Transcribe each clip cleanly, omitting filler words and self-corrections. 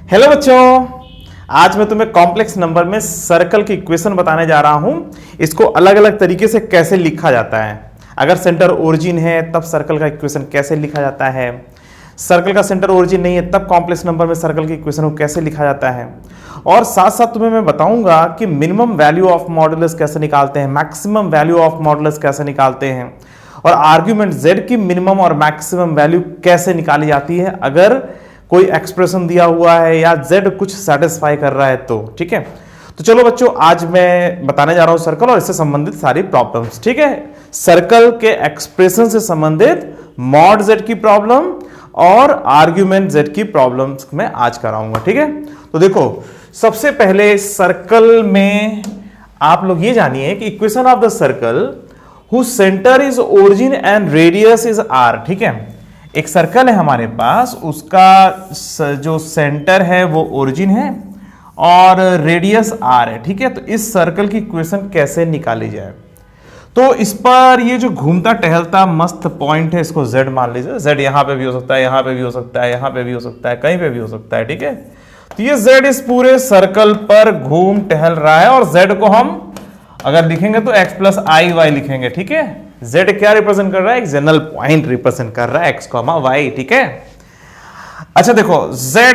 Hello बच्चों, आज मैं तुम्हें कॉम्प्लेक्स नंबर में सर्कल की इक्वेशन बताने जा रहा हूं। इसको अलग अलग तरीके से कैसे लिखा जाता है। अगर सेंटर ओरिजिन है तब सर्कल का इक्वेशन कैसे लिखा जाता है, सर्कल का सेंटर ओरिजिन नहीं है तब कॉम्प्लेक्स नंबर में सर्कल की इक्वेशन को कैसे लिखा जाता है। और साथ साथ तुम्हें मैं बताऊंगा कि मिनिमम वैल्यू ऑफ मॉडुलस कैसे निकालते हैं, मैक्सिमम वैल्यू ऑफ मॉडुलस कैसे निकालते हैं, और आर्ग्यूमेंट z की मिनिमम और मैक्सिमम वैल्यू कैसे निकाली जाती है अगर कोई एक्सप्रेशन दिया हुआ है या z कुछ सेटिस्फाई कर रहा है तो। ठीक है, तो चलो बच्चों, आज मैं बताने जा रहा हूं सर्कल और इससे संबंधित सारी प्रॉब्लम्स। ठीक है, सर्कल के एक्सप्रेशन से संबंधित मॉड z की प्रॉब्लम और आर्ग्यूमेंट z की प्रॉब्लम्स मैं आज कराऊंगा। ठीक है, तो देखो, सबसे पहले सर्कल में आप लोग ये जानिए कि equation of the circle whose center is origin and radius is r। ठीक है, एक सर्कल है हमारे पास, उसका जो सेंटर है वो ओरिजिन है और रेडियस r है। ठीक है, तो इस सर्कल की इक्वेशन कैसे निकाली जाए। तो इस पर ये जो घूमता टहलता मस्त पॉइंट है, इसको z मान लीजिए। z यहां पे भी हो सकता है, यहां पे भी हो सकता है, यहां पे भी हो सकता है, कहीं पे भी हो सकता है। ठीक है, तो ये z इस पूरे सर्कल पर घूम टहल रहा है और z को हम अगर लिखेंगे तो x प्लस आई वाई लिखेंगे। ठीक है, z क्या रिप्रेजेंट कर रहा है, एक जनरल पॉइंट रिप्रेजेंट कर रहा है, x कॉमा वाई। ठीक है, अच्छा देखो, z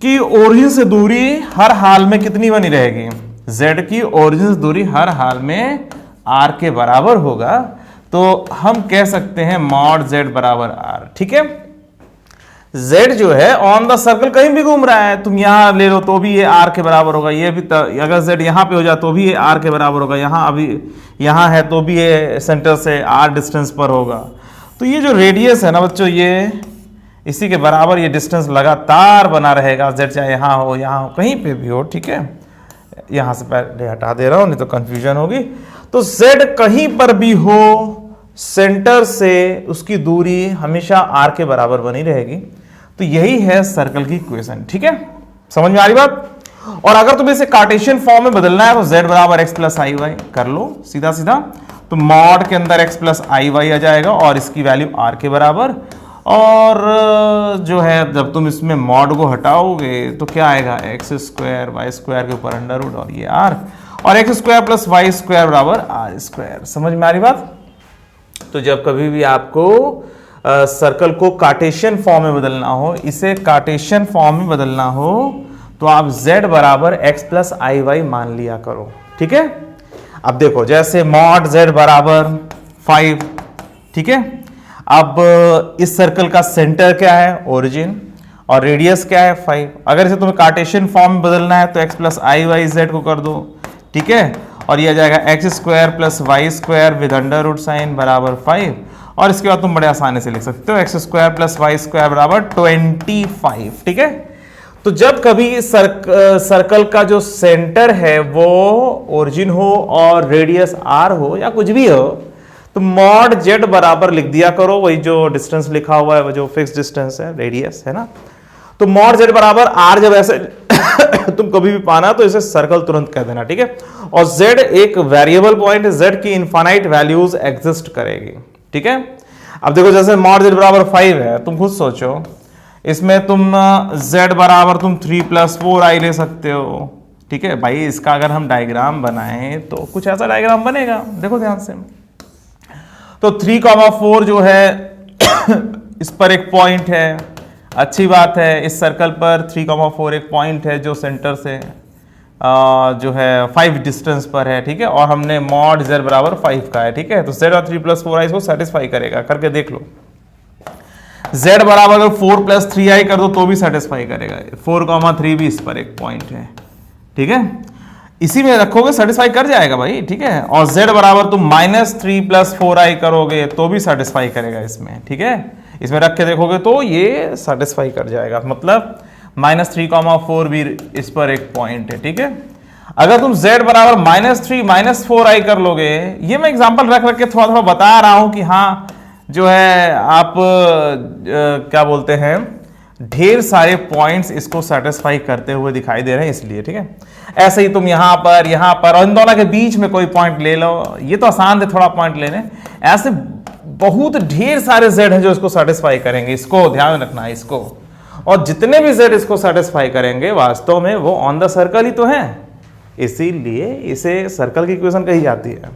की ओरिजिन से दूरी हर हाल में कितनी बनी रहेगी, z की ओरिजिन से दूरी हर हाल में r के बराबर होगा। तो हम कह सकते हैं मॉड z बराबर r। ठीक है, z जो है ऑन द सर्कल कहीं भी घूम रहा है, तुम यहां ले लो तो भी ये r के बराबर होगा, ये भी अगर z यहां पे हो जाए तो भी ये r के बराबर होगा, यहां अभी यहां है तो भी ये सेंटर से r डिस्टेंस पर होगा। तो ये जो रेडियस है ना बच्चों, ये इसी के बराबर ये डिस्टेंस लगातार बना रहेगा, z चाहे यहां हो कहीं पे भी हो। ठीक है, यहां से पहले हटा दे रहा हूं नहीं तो कंफ्यूजन होगी। तो z कहीं पर भी हो, सेंटर से उसकी दूरी हमेशा r के बराबर बनी रहेगी। तो यही है सर्कल की इक्वेशन। ठीक है, समझ में आ रही बात। और अगर तुम्हें इसे कार्टेशियन फॉर्म में बदलना है तो z बराबर एक्स प्लस आई वाई कर लो सीधा सीधा। तो मॉड के अंदर x प्लस आई वाई आ जाएगा और इसकी वैल्यू r के बराबर। और जो है जब तुम इसमें मॉड को हटाओगे तो क्या आएगा, एक्स स्क्वायर वाई स्क्वायर के ऊपर अंडर रूट और ये r, और x square plus y square बराबर आर स्क्वायर। समझ में आ रही बात। तो जब कभी भी आपको सर्कल को कार्टेशियन फॉर्म में बदलना हो, इसे कार्टेशियन फॉर्म में बदलना हो, तो आप z बराबर x प्लस आई वाई मान लिया करो। ठीक है, अब देखो जैसे मॉड z बराबर 5। ठीक है, अब इस सर्कल का सेंटर क्या है, ओरिजिन, और रेडियस क्या है 5। अगर इसे तुम्हें कार्टेशियन फॉर्म में बदलना है तो x प्लस आई वाई z को कर दो। ठीक है, और ये आ जाएगा x square plus y square with under root sign बराबर 5। और इसके बाद तुम बड़े आसानी से लिख सकते हो x square plus y square बराबर 25। ठीक है, तो जब कभी सर्कल का जो सेंटर है वो ओरिजिन हो और रेडियस r हो या कुछ भी हो, तो मॉड z बराबर लिख दिया करो, वही जो डिस्टेंस लिखा हुआ है वो जो फिक्स डिस्टेंस है, रेडियस है ना। तो मॉड z बराबर r जब ऐसे तुम कभी भी पाना तो इसे सर्कल तुरंत कह देना। ठीक है, और z एक वेरिएबल पॉइंट है, z की इनफाइनाइट वैल्यूज एग्जिस्ट करेगी। ठीक है, अब देखो जैसे मॉड z बराबर 5 है, तुम खुद सोचो, इसमें तुम z बराबर तुम 3 प्लस 4i ले सकते हो। ठीक है भाई, इसका अगर हम डायग्राम बनाएं तो कुछ ऐसा डायग्राम बनेगा, देखो ध्यान से। तो 3,4 जो है इस पर एक पॉइंट है, अच्छी बात है, इस सर्कल पर 3,4 एक पॉइंट है जो सेंटर से जो है 5 डिस्टेंस पर है। ठीक है, और हमने मॉड z बराबर 5 का है। ठीक है, तो z और 3 प्लस 4i इसको सेटिस्फाई करेगा, करके देख लो। z बराबर अगर 4 प्लस 3i कर दो तो भी सेटिस्फाई करेगा, 4,3 भी इस पर एक पॉइंट है। ठीक है, इसी में रखोगे सेटिस्फाई कर जाएगा भाई। ठीक है, और z बराबर तुम -3 प्लस 4i करोगे तो भी सेटिस्फाई करेगा इसमें। ठीक है, इसमें रख के देखोगे तो ये सेटिस्फाई कर जाएगा, मतलब -3,4 भी इस पर एक पॉइंट है। ठीक है, अगर तुम z बराबर -3 -4i कर लोगे, ये मैं एग्जांपल रख के थोड़ा थोड़ा बता रहा हूं कि हाँ जो है आप क्या बोलते हैं, ढेर सारे पॉइंट्स इसको सेटिस्फाई करते हुए दिखाई दे रहे हैं इसलिए। ठीक है, ऐसे ही तुम यहां पर और इन दोनों के बीच में कोई पॉइंट ले लो, ये तो आसान है थोड़ा पॉइंट लेने, ऐसे बहुत ढेर सारे z हैं जो इसको सेटिस्फाई करेंगे, इसको ध्यान रखना है इसको। और जितने भी z इसको सेटिस्फाई करेंगे वास्तव में वो ऑन द सर्कल ही तो है, इसीलिए इसे सर्कल की इक्वेशन कही जाती है।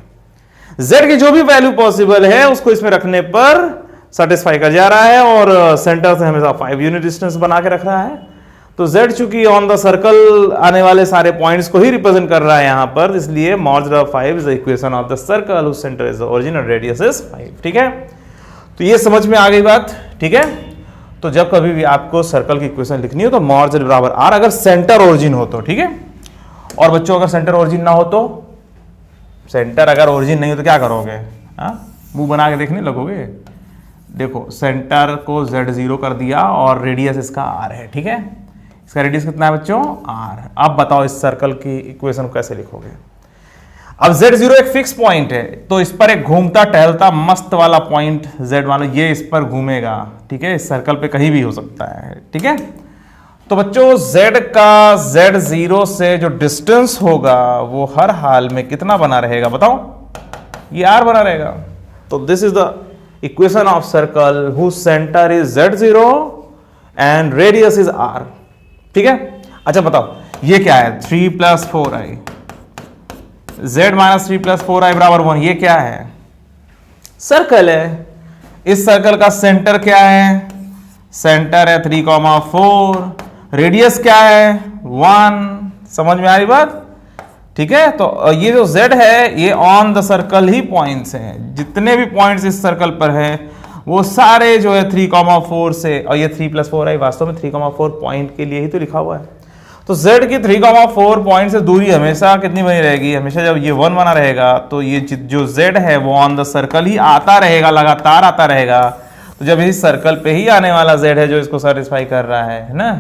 z की जो भी वैल्यू पॉसिबल है उसको इसमें रखने पर सेटिस्फाई कर जा रहा है और सेंटर से हमेशा 5 यूनिट डिस्टेंस बना के रख रहा है। तो z चूंकि ऑन द सर्कल आने वाले सारे पॉइंट्स को ही रिप्रेजेंट कर रहा है यहां पर, इसलिए mod 5 is the equation of the circle whose centre is the origin और रेडियस इज 5। ठीक है, तो ये समझ में आ गई बात। ठीक है, तो जब कभी भी आपको सर्कल की इक्वेशन लिखनी हो तो मॉड z बराबर r, अगर सेंटर ओरिजिन हो तो। ठीक है, और बच्चों अगर सेंटर ओरिजिन ना हो तो, सेंटर अगर ओरिजिन नहीं हो तो क्या करोगे? मुंह बना के देखने लगोगे। देखो सेंटर को z0 कर दिया और रेडियस इसका r है। ठीक है, इसका रेडियस कितना है बच्चों? r। अब बताओ इस सर्कल की इक्वेशन को कैसे लिखोगे? अब z0 एक फिक्स पॉइंट है, तो इस पर एक घूमता टहलता मस्त वाला पॉइंट z मानो ये इस पर घूमेगा। ठीक है, इस सर्कल पे कहीं भी हो सकता है। ठीक है, तो बच्चों z का z0 से जो डिस्टेंस होगा वो हर हाल में कितना बना रहेगा बताओ? ये r बना रहेगा। तो this is the equation of circle whose centre is z0 and radius is r। ठीक है, अच्छा बताओ ये क्या है? 3 + 4i, z - 3 + 4i बराबर 1। ये क्या है? सर्कल है। इस सर्कल का सेंटर क्या है? सेंटर है 3,4। रेडियस क्या है? 1। समझ में आ रही बात? ठीक है, तो ये जो z है ये on the circle he points हैं। जितने भी पॉइंट्स इस सर्कल पर हैं वो सारे जो है 3,4 से, और ये 3 + 4i वास्तव में 3,4 पॉइंट के लिए ही तो लिखा हुआ है। तो z की 3,4 पॉइंट से दूरी हमेशा कितनी बनी रहेगी? हमेशा जब ये 1 बना रहेगा तो ये जो z है वो ऑन द सर्कल ही आता रहेगा, लगातार आता रहेगा। तो जब इस सर्कल पे ही आने वाला z है जो इसको सेटिस्फाई कर रहा है ना,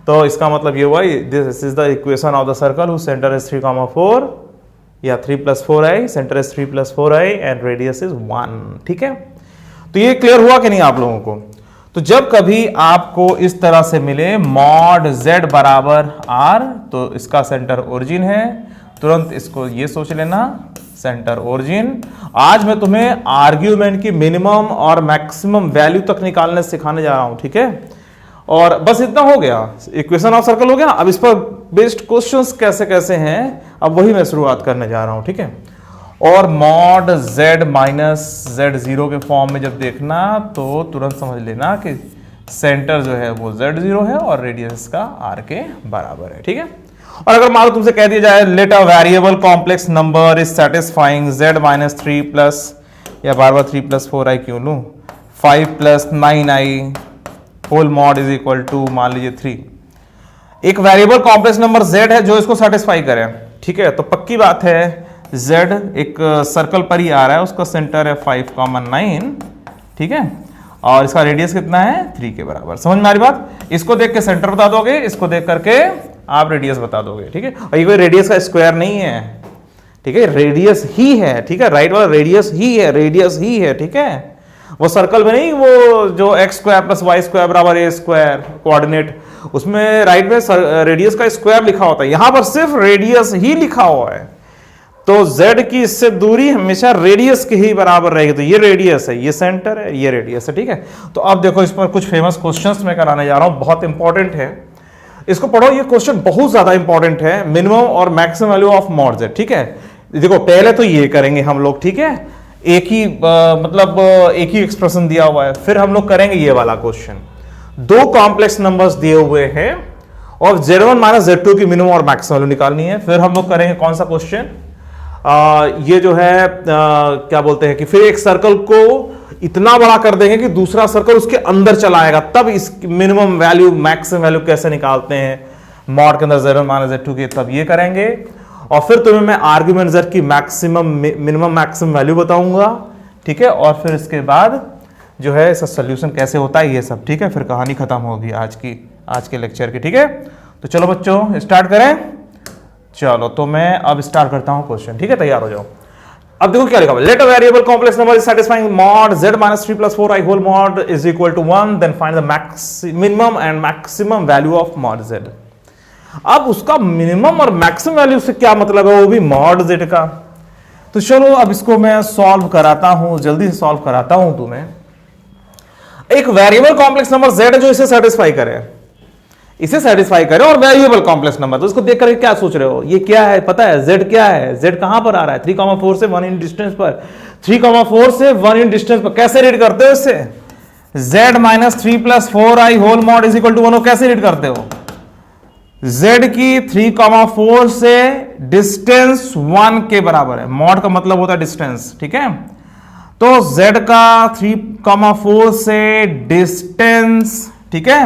तो इसका मतलब ये हुआ this is the equation of the circle whose centre is 3,4 या 3 + 4i, centre is 3 + 4i and radius is 1। ठीक है, तो ये क्लियर हुआ कि नहीं आप लोगों को? तो जब कभी आपको इस तरह से मिले मॉड z बराबर r, तो इसका सेंटर ओरिजिन है, तुरंत इसको ये सोच लेना सेंटर ओरिजिन। आज मैं तुम्हें आर्ग्यूमेंट की मिनिमम और मैक्सिमम वैल्यू तक निकालने सिखाने जा रहा हूं। ठीक है, और बस इतना हो गया, इक्वेशन ऑफ सर्कल हो गया। अब इस पर बेस्ड क्वेश्चंस कैसे कैसे हैं अब वही मैं शुरुआत करने जा रहा हूं। ठीक है, और मॉड z - z0 के फॉर्म में जब देखना तो तुरंत समझ लेना कि सेंटर जो है वो z0 है और रेडियस का r के बराबर है। ठीक है, और अगर मान लो तुमसे कह दिया जाए let a variable complex number is satisfying z - 3 plus, या बार बार 3 + 4i क्यों लूं, 5 + 9i whole mod is equal to मान लीजिए 3। एक वेरिएबल कॉम्प्लेक्स नंबर z है जो इसको सेटिस्फाई करे। ठीक है, तो पक्की बात है z एक सर्कल पर ही आ रहा है, उसका सेंटर है 5,9। ठीक है, और इसका रेडियस कितना है? 3 के बराबर। समझ में आ रही बात? इसको देख के सेंटर बता दोगे, इसको देख करके आप रेडियस बता दोगे। ठीक है, और ये कोई रेडियस का स्क्वायर नहीं है। ठीक है, रेडियस ही है। ठीक है, राइट वाला रेडियस ही है, रेडियस ही है। ठीक है, वो सर्कल में नहीं, वो जो x² + y² बराबर a² कोऑर्डिनेट, उसमें राइट में रेडियस का स्क्वायर लिखा होता है, यहां पर सिर्फ रेडियस ही लिखा हुआ है। तो z की इससे दूरी हमेशा रेडियस के ही बराबर रहेगी। तो ये रेडियस है, ये सेंटर है, ये रेडियस है। ठीक है, तो अब देखो इस पर कुछ फेमस क्वेश्चंस मैं कराने जा रहा हूं, बहुत इंपॉर्टेंट है, इसको पढ़ो। ये क्वेश्चन बहुत ज्यादा इंपॉर्टेंट है, मिनिमम और maximum value of mod z। ठीक है, देखो पहले तो ये करेंगे हम लोग। ठीक है, एक ही मतलब एक ही एक्सप्रेशन दिया हुआ है, फिर हम लोग करेंगे ये वाला क्वेश्चन। दो कॉम्प्लेक्स नंबर्स दिए हुए हैं और z1 - z2 की मिनिमम और मैक्सिमम वैल्यू निकालनी है। फिर हम लोग करेंगे कौन सा क्वेश्चन, ये जो है क्या बोलते हैं कि फिर एक सर्कल को इतना बड़ा कर देंगे कि दूसरा सर्कल उसके अंदर चला आएगा, तब इस मिनिमम वैल्यू मैक्सिमम वैल्यू कैसे निकालते हैं मॉड के अंदर z1 - z2 के, तब ये करेंगे। और फिर तुम्हें मैं आर्ग्यूमेंट z की मैक्सिमम मिनिमम मैक्सिमम वैल्यू बताऊंगा। ठीक है, और फिर इसके बाद जो है इसका सोल्यूशन कैसे होता है ये सब। ठीक है, फिर कहानी खत्म होगी आज के लेक्चर की। ठीक है, तो चलो बच्चों स्टार्ट करें। चलो तो मैं अब स्टार्ट करता हूं क्वेश्चन। ठीक है, तैयार हो जाओ। अब देखो क्या लिखा हुआ, let a variable complex number is satisfying mod z - 3 + 4i whole mod is equal to 1, then find the minimum and maximum value of mod z। अब उसका मिनिमम और मैक्सिमम वैल्यू से क्या मतलब है, वो भी मॉड z का। तो चलो अब इसको मैं सॉल्व कराता हूं, जल्दी से सॉल्व कराता हूं तुम्हें। एक वेरिएबल कॉम्प्लेक्स नंबर z जो इसे सेटिस्फाई करे, इसे सेटिस्फाई करे और वेरिएबल कॉम्प्लेक्स नंबर। तो इसको देख करके क्या सोच रहे हो, ये क्या है पता है, z क्या है, z कहां पर आ रहा है 3,4 से 1 इन डिस्टेंस पर, 3,4 से 1 इन डिस्टेंस पर। कैसे रीड करते हो इससे, z minus 3 plus 4i whole mod is equal to 1 कैसे रीड करते हो, z की 3,4 से डिस्टेंस 1 के बराबर है, मॉड का मतलब होता है डिस्टेंस, ठीक है। तो z का 3,4 से डिस्टेंस, ठीक है,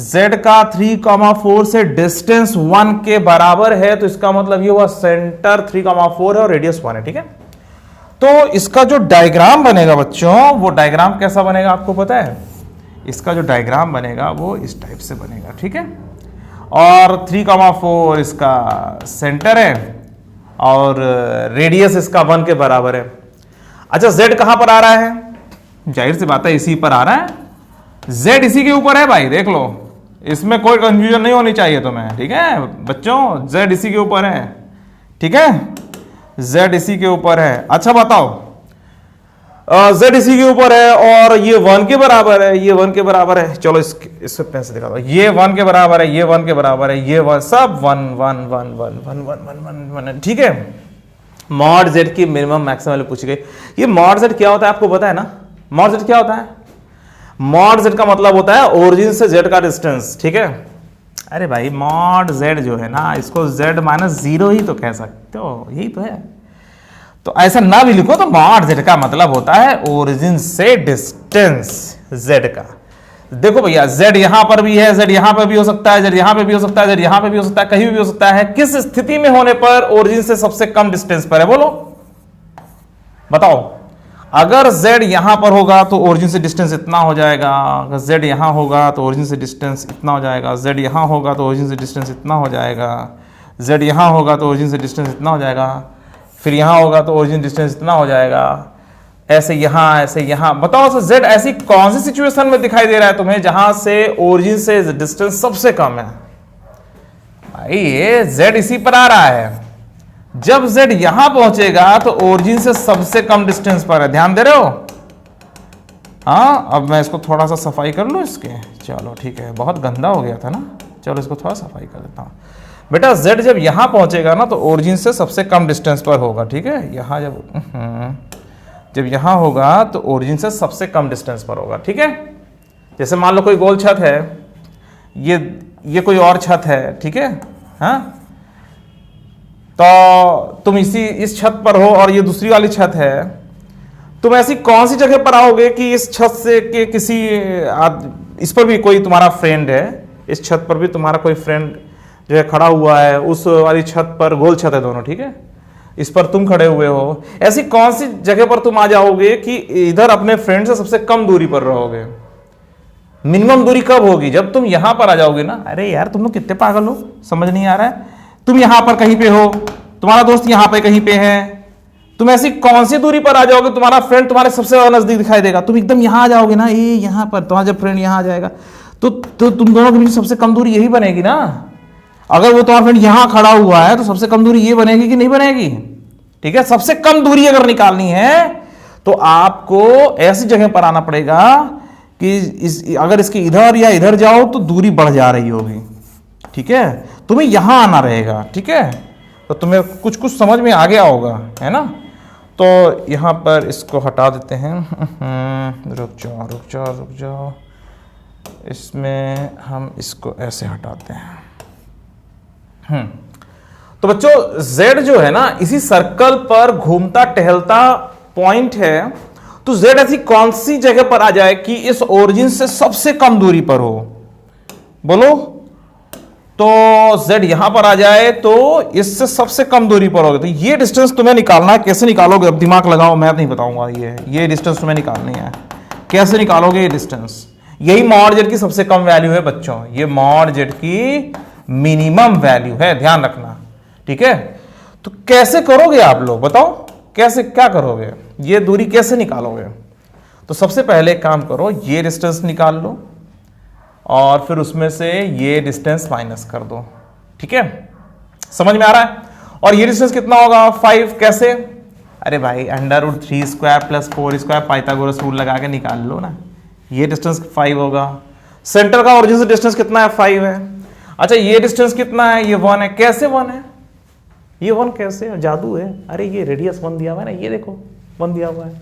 z का 3,4 से डिस्टेंस 1 के बराबर है, तो इसका मतलब ये हुआ सेंटर 3,4 है और रेडियस 1 है, ठीक है। तो इसका जो डायग्राम बनेगा बच्चों, वो डायग्राम कैसा बनेगा आपको पता है, इसका जो डायग्राम बनेगा वो इस टाइप से बनेगा, ठीक है। और 3,4 इसका सेंटर है और रेडियस इसका 1 के बराबर है। अच्छा z कहां पर आ रहा है, जाहिर सी बात है इसी पर आ रहा है, z इसी के ऊपर है भाई, देख लो, इसमें कोई कंफ्यूजन नहीं होनी चाहिए तुम्हें, ठीक है बच्चों, z इसी के ऊपर है, ठीक है, z इसी के ऊपर है। अच्छा बताओ, z इसी के ऊपर है और ये 1 के बराबर है, ये 1 के बराबर है, चलो इससे पेन से दिखा दो, ये 1 के बराबर है, ये 1 के बराबर है, ये 1, सब 1 1 1 1 1 1 1 1, ठीक है। मॉड z की मिनिमम मैक्सिमम वैल्यू पूछी गई। ये मॉड z क्या होता है आपको पता है ना, मॉड z क्या होता है, मॉड z का मतलब होता है ओरिजिन से z का डिस्टेंस, ठीक है। अरे भाई मॉड z जो है ना, इसको z माइनस 0 ही तो कह सकते हो, यही तो है। तो ऐसा ना भी लिखो तो मॉड z का मतलब होता है ओरिजिन से डिस्टेंस z का। देखो भैया z यहां पर भी है, z यहां पर भी हो सकता है, z यहां पे भी हो सकता है, z यहां पे भी हो सकता है, कहीं भी हो सकता है। किस स्थिति में होने पर ओरिजिन से सबसे कम डिस्टेंस पर है, बोलो बताओ। अगर z यहां पर होगा तो ओरिजिन से डिस्टेंस इतना हो जाएगा, अगर z यहां होगा तो ओरिजिन से डिस्टेंस इतना हो जाएगा, z यहां होगा तो ओरिजिन से डिस्टेंस इतना हो जाएगा, z यहां होगा तो ओरिजिन से डिस्टेंस इतना हो जाएगा, फिर यहां होगा तो ओरिजिन डिस्टेंस इतना हो जाएगा, ऐसे यहां। बताओ सर z ऐसी कौन सी सिचुएशन में दिखाई दे रहा है तुम्हें जहां से ओरिजिन से डिस्टेंस सबसे कम है, भाई ये z इसी पर आ रहा है। जब z यहां पहुंचेगा तो ओरिजिन से सबसे कम डिस्टेंस पर है, ध्यान दे रहे हो। हाँ अब मैं इसको थोड़ा सा सफाई कर लूं इसके, चलो ठीक है, बहुत गंदा हो गया था ना, चलो इसको थोड़ा सफाई कर देता हूं। बेटा z जब यहां पहुंचेगा ना तो ओरिजिन से सबसे कम डिस्टेंस पर होगा, ठीक है। यहां जब यहां होगा तो ओरिजिन से सबसे कम डिस्टेंस पर होगा, ठीक है। जैसे मान लो कोई गोल छत है, ये कोई और छत है, ठीक है। हाँ तो तुम इस छत पर हो और ये दूसरी वाली छत है, तुम ऐसी कौन सी जगह पर आओगे कि इस छत से के किसी इस पर भी कोई तुम्हारा फ्रेंड है, इस छत पर भी तुम्हारा कोई फ्रेंड जो है खड़ा हुआ है, उस वाली छत पर, गोल छत है दोनों, ठीक है, इस पर तुम खड़े हुए हो, ऐसी कौन सी जगह पर तुम आ जाओगे कि इधर अपने फ्रेंड से सबसे कम दूरी पर रहोगे। मिनिमम दूरी कब होगी, जब तुम यहां पर आ जाओगे ना। अरे यार तुम लोग कितने पागल हो, समझ नहीं आ रहा है। तुम यहां पर कहीं पे हो, तुम्हारा दोस्त यहां पे कहीं पे है, तुम ऐसी कौन सी दूरी पर आ जाओगे तुम्हारा फ्रेंड तुम्हारे सबसे ज्यादा नजदीक दिखाई देगा। तुम एकदम यहां आ जाओगे ना, ये यहां पर तुम्हारा जब फ्रेंड यहां आ जाएगा तो तुम दोनों के बीच सबसे कम दूरी यही बनेगी ना। अगर वो तुम्हारा फ्रेंड यहां खड़ा हुआ है तो सबसे कम दूरी ये बनेगी कि नहीं बनेगी, ठीक है। सबसे कम दूरी अगर निकालनी है तो आपको ऐसी जगह पर आना पड़ेगा कि अगर इसके इधर या इधर जाओ तो दूरी बढ़ जा रही होगी, ठीक है। तुम्हें यहां आना रहेगा, ठीक है। तो तुम्हें कुछ कुछ समझ में आ गया होगा, है ना। तो यहां पर इसको हटा देते हैं, रुक जाओ, इसमें हम इसको ऐसे हटाते हैं। तो बच्चों z जो है ना इसी सर्कल पर घूमता टहलता पॉइंट है। तो z ऐसी कौन सी जगह पर आ जाए कि इस ओरिजिन से सबसे कम दूरी पर हो, बोलो। तो z यहां पर आ जाए तो इससे सबसे कम दूरी पर होगा। तो ये डिस्टेंस तुम्हें निकालना है, कैसे निकालोगे, अब दिमाग लगाओ, मैं नहीं बताऊंगा। ये डिस्टेंस तुम्हें निकालनी है, कैसे निकालोगे ये डिस्टेंस। यही मॉड z की सबसे कम वैल्यू है बच्चों, ये मॉड z की मिनिमम वैल्यू है, ध्यान रखना, ठीक है। तो कैसे करोगे आप लोग, बताओ कैसे, क्या करोगे, ये दूरी कैसे निकालोगे। तो सबसे पहले काम करो, ये डिस्टेंस निकाल लो और फिर उसमें से ये डिस्टेंस माइनस कर दो, ठीक है। समझ में आ रहा है। और ये डिस्टेंस कितना होगा, 5। कैसे, अरे भाई √3² + 4² पाइथागोरस रूल लगा के निकाल लो ना। ये डिस्टेंस 5 होगा सेंटर का ओरिजिन से डिस्टेंस कितना है 5 है। अच्छा ये डिस्टेंस कितना है, ये 1 है। कैसे 1 है, ये 1 कैसे है, जादू है। अरे ये रेडियस 1 दिया हुआ है ना, ये देखो 1 दिया हुआ है।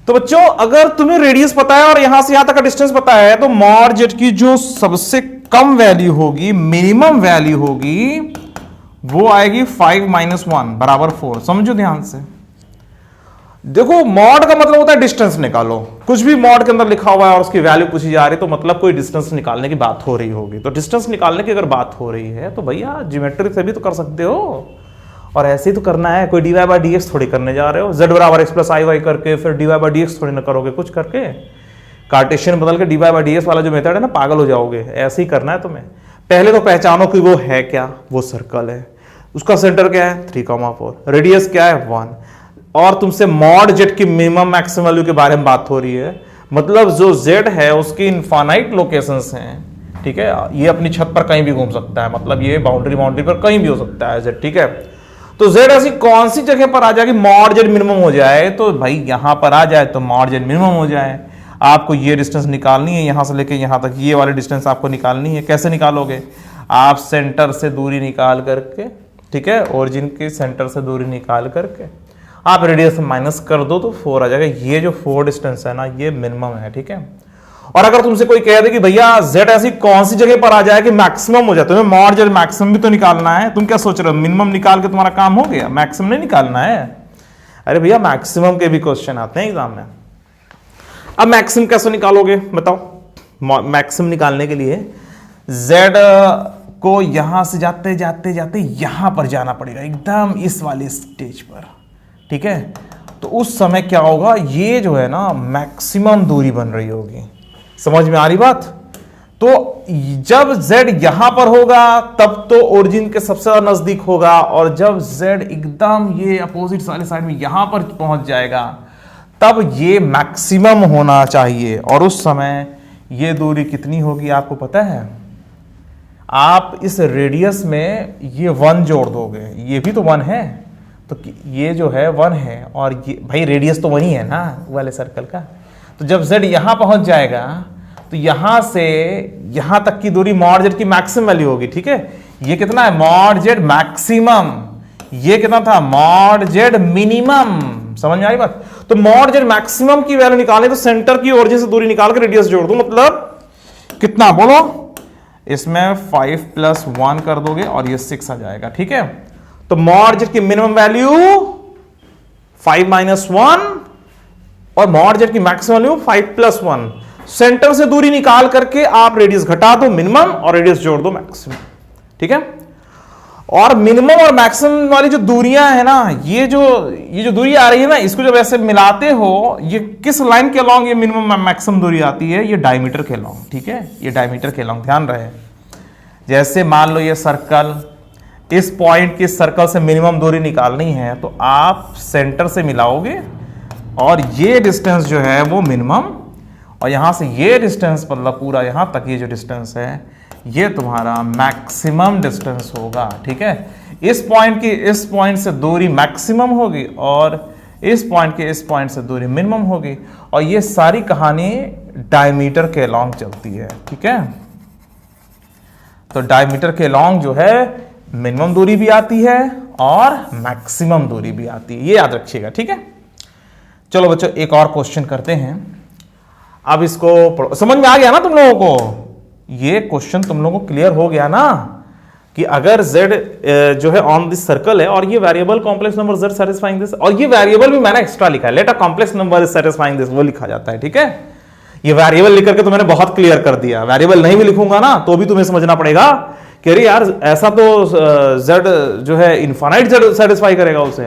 तो बच्चों अगर तुम्हें रेडियस पता है और यहां से यहां तक का डिस्टेंस पता है तो मॉड जेड की जो सबसे कम वैल्यू होगी, मिनिमम वैल्यू होगी, वो आएगी 5 - 1 बराबर 4। समझो ध्यान से। देखो मॉड का मतलब होता है डिस्टेंस निकालो। कुछ भी मॉड के अंदर लिखा हुआ है और उसकी वैल्यू पूछी जा रही है तो मतलब कोई डिस्टेंस निकालने की बात हो रही होगी। तो डिस्टेंस निकालने की अगर बात हो रही है तो भैया ज्योमेट्री से भी तो कर सकते हो, और ऐसे ही तो करना है। कोई dy/dx थोड़ी करने जा रहे हो, z = x + iy करके फिर dy/dx थोड़ी ना करोगे कुछ करके। कार्टेशियन बदल के dy/dx वाला जो मेथड है ना, पागल हो जाओगे। ऐसे ही करना है तुम्हें। पहले तो पहचानो कि वो है क्या, वो सर्कल है, उसका सेंटर क्या है 3,4, रेडियस क्या है 1, और तुमसे मॉड जेड की मिनिमम मैक्सिमम वैल्यू के बारे में बात हो रही है। मतलब जो जेड है उसकी इनफाइनाइट लोकेशंस हैं, ठीक है। ये अपनी छत पर कहीं भी घूम सकता है, मतलब ये बाउंड्री पर कहीं भी हो सकता है जेड, ठीक है। तो जेड ऐसी कौन सी जगह पर आ जाए कि मॉड जेड मिनिमम हो जाए, तो भाई यहां पर आ जाए तो मॉड जेड मिनिमम हो जाए। आपको ये डिस्टेंस निकालनी है, यहां से लेके यहां तक ये वाली डिस्टेंस आपको निकालनी है। कैसे निकालोगे, आप सेंटर से दूरी निकाल करके, ठीक है, ओरिजिन के सेंटर से दूरी निकाल करके आप रेडियस माइनस कर दो तो 4 आ जाएगा। ये जो 4 डिस्टेंस है ना, ये मिनिमम है, ठीक है। और अगर तुमसे कोई कह दे कि भैया z ऐसी कौन सी जगह पर आ जाए कि मैक्सिमम हो जाए, तुम्हें मॉड जेड मैक्सिमम भी तो निकालना है। तुम क्या सोच रहे हो, मिनिमम निकाल के तुम्हारा काम हो गया, मैक्सिमम नहीं निकालना है। अरे भैया मैक्सिमम के भी क्वेश्चन आते हैं एग्जाम में। अब मैक्सिमम कैसे निकालोगे बताओ। मैक्सिमम निकालने के लिए z को यहां से जाते जाते जाते यहां पर जाना पड़ेगा, एकदम इस वाले स्टेज पर, ठीक है। तो उस समय क्या होगा, ये जो है ना मैक्सिमम दूरी बन रही होगी। समझ में आ रही बात। तो जब z यहां पर होगा तब तो ओरिजिन के सबसे ज्यादा नजदीक होगा, और जब z एकदम ये अपोजिट वाले साइड में यहां पर पहुंच जाएगा तब ये मैक्सिमम होना चाहिए। और उस समय ये दूरी कितनी होगी आपको पता है। आप इस रेडियस में ये 1 जोड़ दोगे, ये भी तो 1 है, तो ये जो है 1 है, और ये भाई रेडियस तो 1 ही है ना वाले सर्कल का। तो जब z यहां पहुंच जाएगा तो यहां से यहां तक की दूरी मॉड जेड की मैक्सिमम वैल्यू होगी, ठीक है। ये कितना है, मॉड जेड मैक्सिमम। ये कितना था, मॉड जेड मिनिमम। समझ में आई बात। तो मॉड जेड मैक्सिमम की वैल्यू निकालने तो सेंटर की ओरिजिन से दूरी निकाल के रेडियस जोड़ दो, मतलब कितना बोलो, इसमें 5 + 1 कर दोगे और ये 6 आ जाएगा, ठीक है। तो मॉड जेड की मिनिमम वैल्यू 5 - 1 और मॉड जेड की मैक्सिमम वैल्यू 5 + 1। सेंटर से दूरी निकाल करके आप रेडियस घटा दो मिनिमम और रेडियस जोड़ दो मैक्सिमम, ठीक है। और मिनिमम और मैक्सिमम वाली जो दूरियां है ना, ये जो दूरी आ रही है ना, इसको जब ऐसे मिलाते हो, ये किस लाइन के अलॉन्ग ये मिनिमम मैक्सिमम दूरी आती है, ये डायमीटर के अलॉन्ग, ठीक है। ये डायमीटर के अलॉन्ग ध्यान रहे। जैसे मान लो ये सर्कल, इस पॉइंट की सर्कल से मिनिमम दूरी निकालनी है तो आप सेंटर से मिलाओगे और ये डिस्टेंस जो है वो मिनिमम, और यहां से ये डिस्टेंस मतलब पूरा यहां तक ये जो डिस्टेंस है ये तुम्हारा मैक्सिमम डिस्टेंस होगा, ठीक है। इस पॉइंट से दूरी मैक्सिमम होगी और इस पॉइंट से दूरी मिनिमम होगी, और ये सारी कहानी डायमीटर के लॉन्ग चलती है, ठीक है। तो डायमीटर के लॉन्ग जो है मिनिमम दूरी भी आती है और मैक्सिमम दूरी भी आती है, ये याद रखिएगा, ठीक है। चलो बच्चों एक और क्वेश्चन करते हैं। अब इसको पढ़ो, समझ में आ गया ना तुम लोगों को। ये क्वेश्चन तुम लोगों को क्लियर हो गया ना कि अगर z जो है ऑन दिस सर्कल है और ये variable complex number z satisfying this, और ये वेरिएबल भी मैंने एक्स्ट्रा लिखा है, let a complex number is satisfying this, वो लिखा जाता है, ठीक है। ये वेरिएबल लिख करके तो मैंने बहुत क्लियर कर दिया। वेरिएबल नहीं भी लिखूंगा ना तो भी तुम्हें समझना पड़ेगा कि अरे यार ऐसा तो z जो है इनफाइनाइट z सेटिस्फाई करेगा उसे,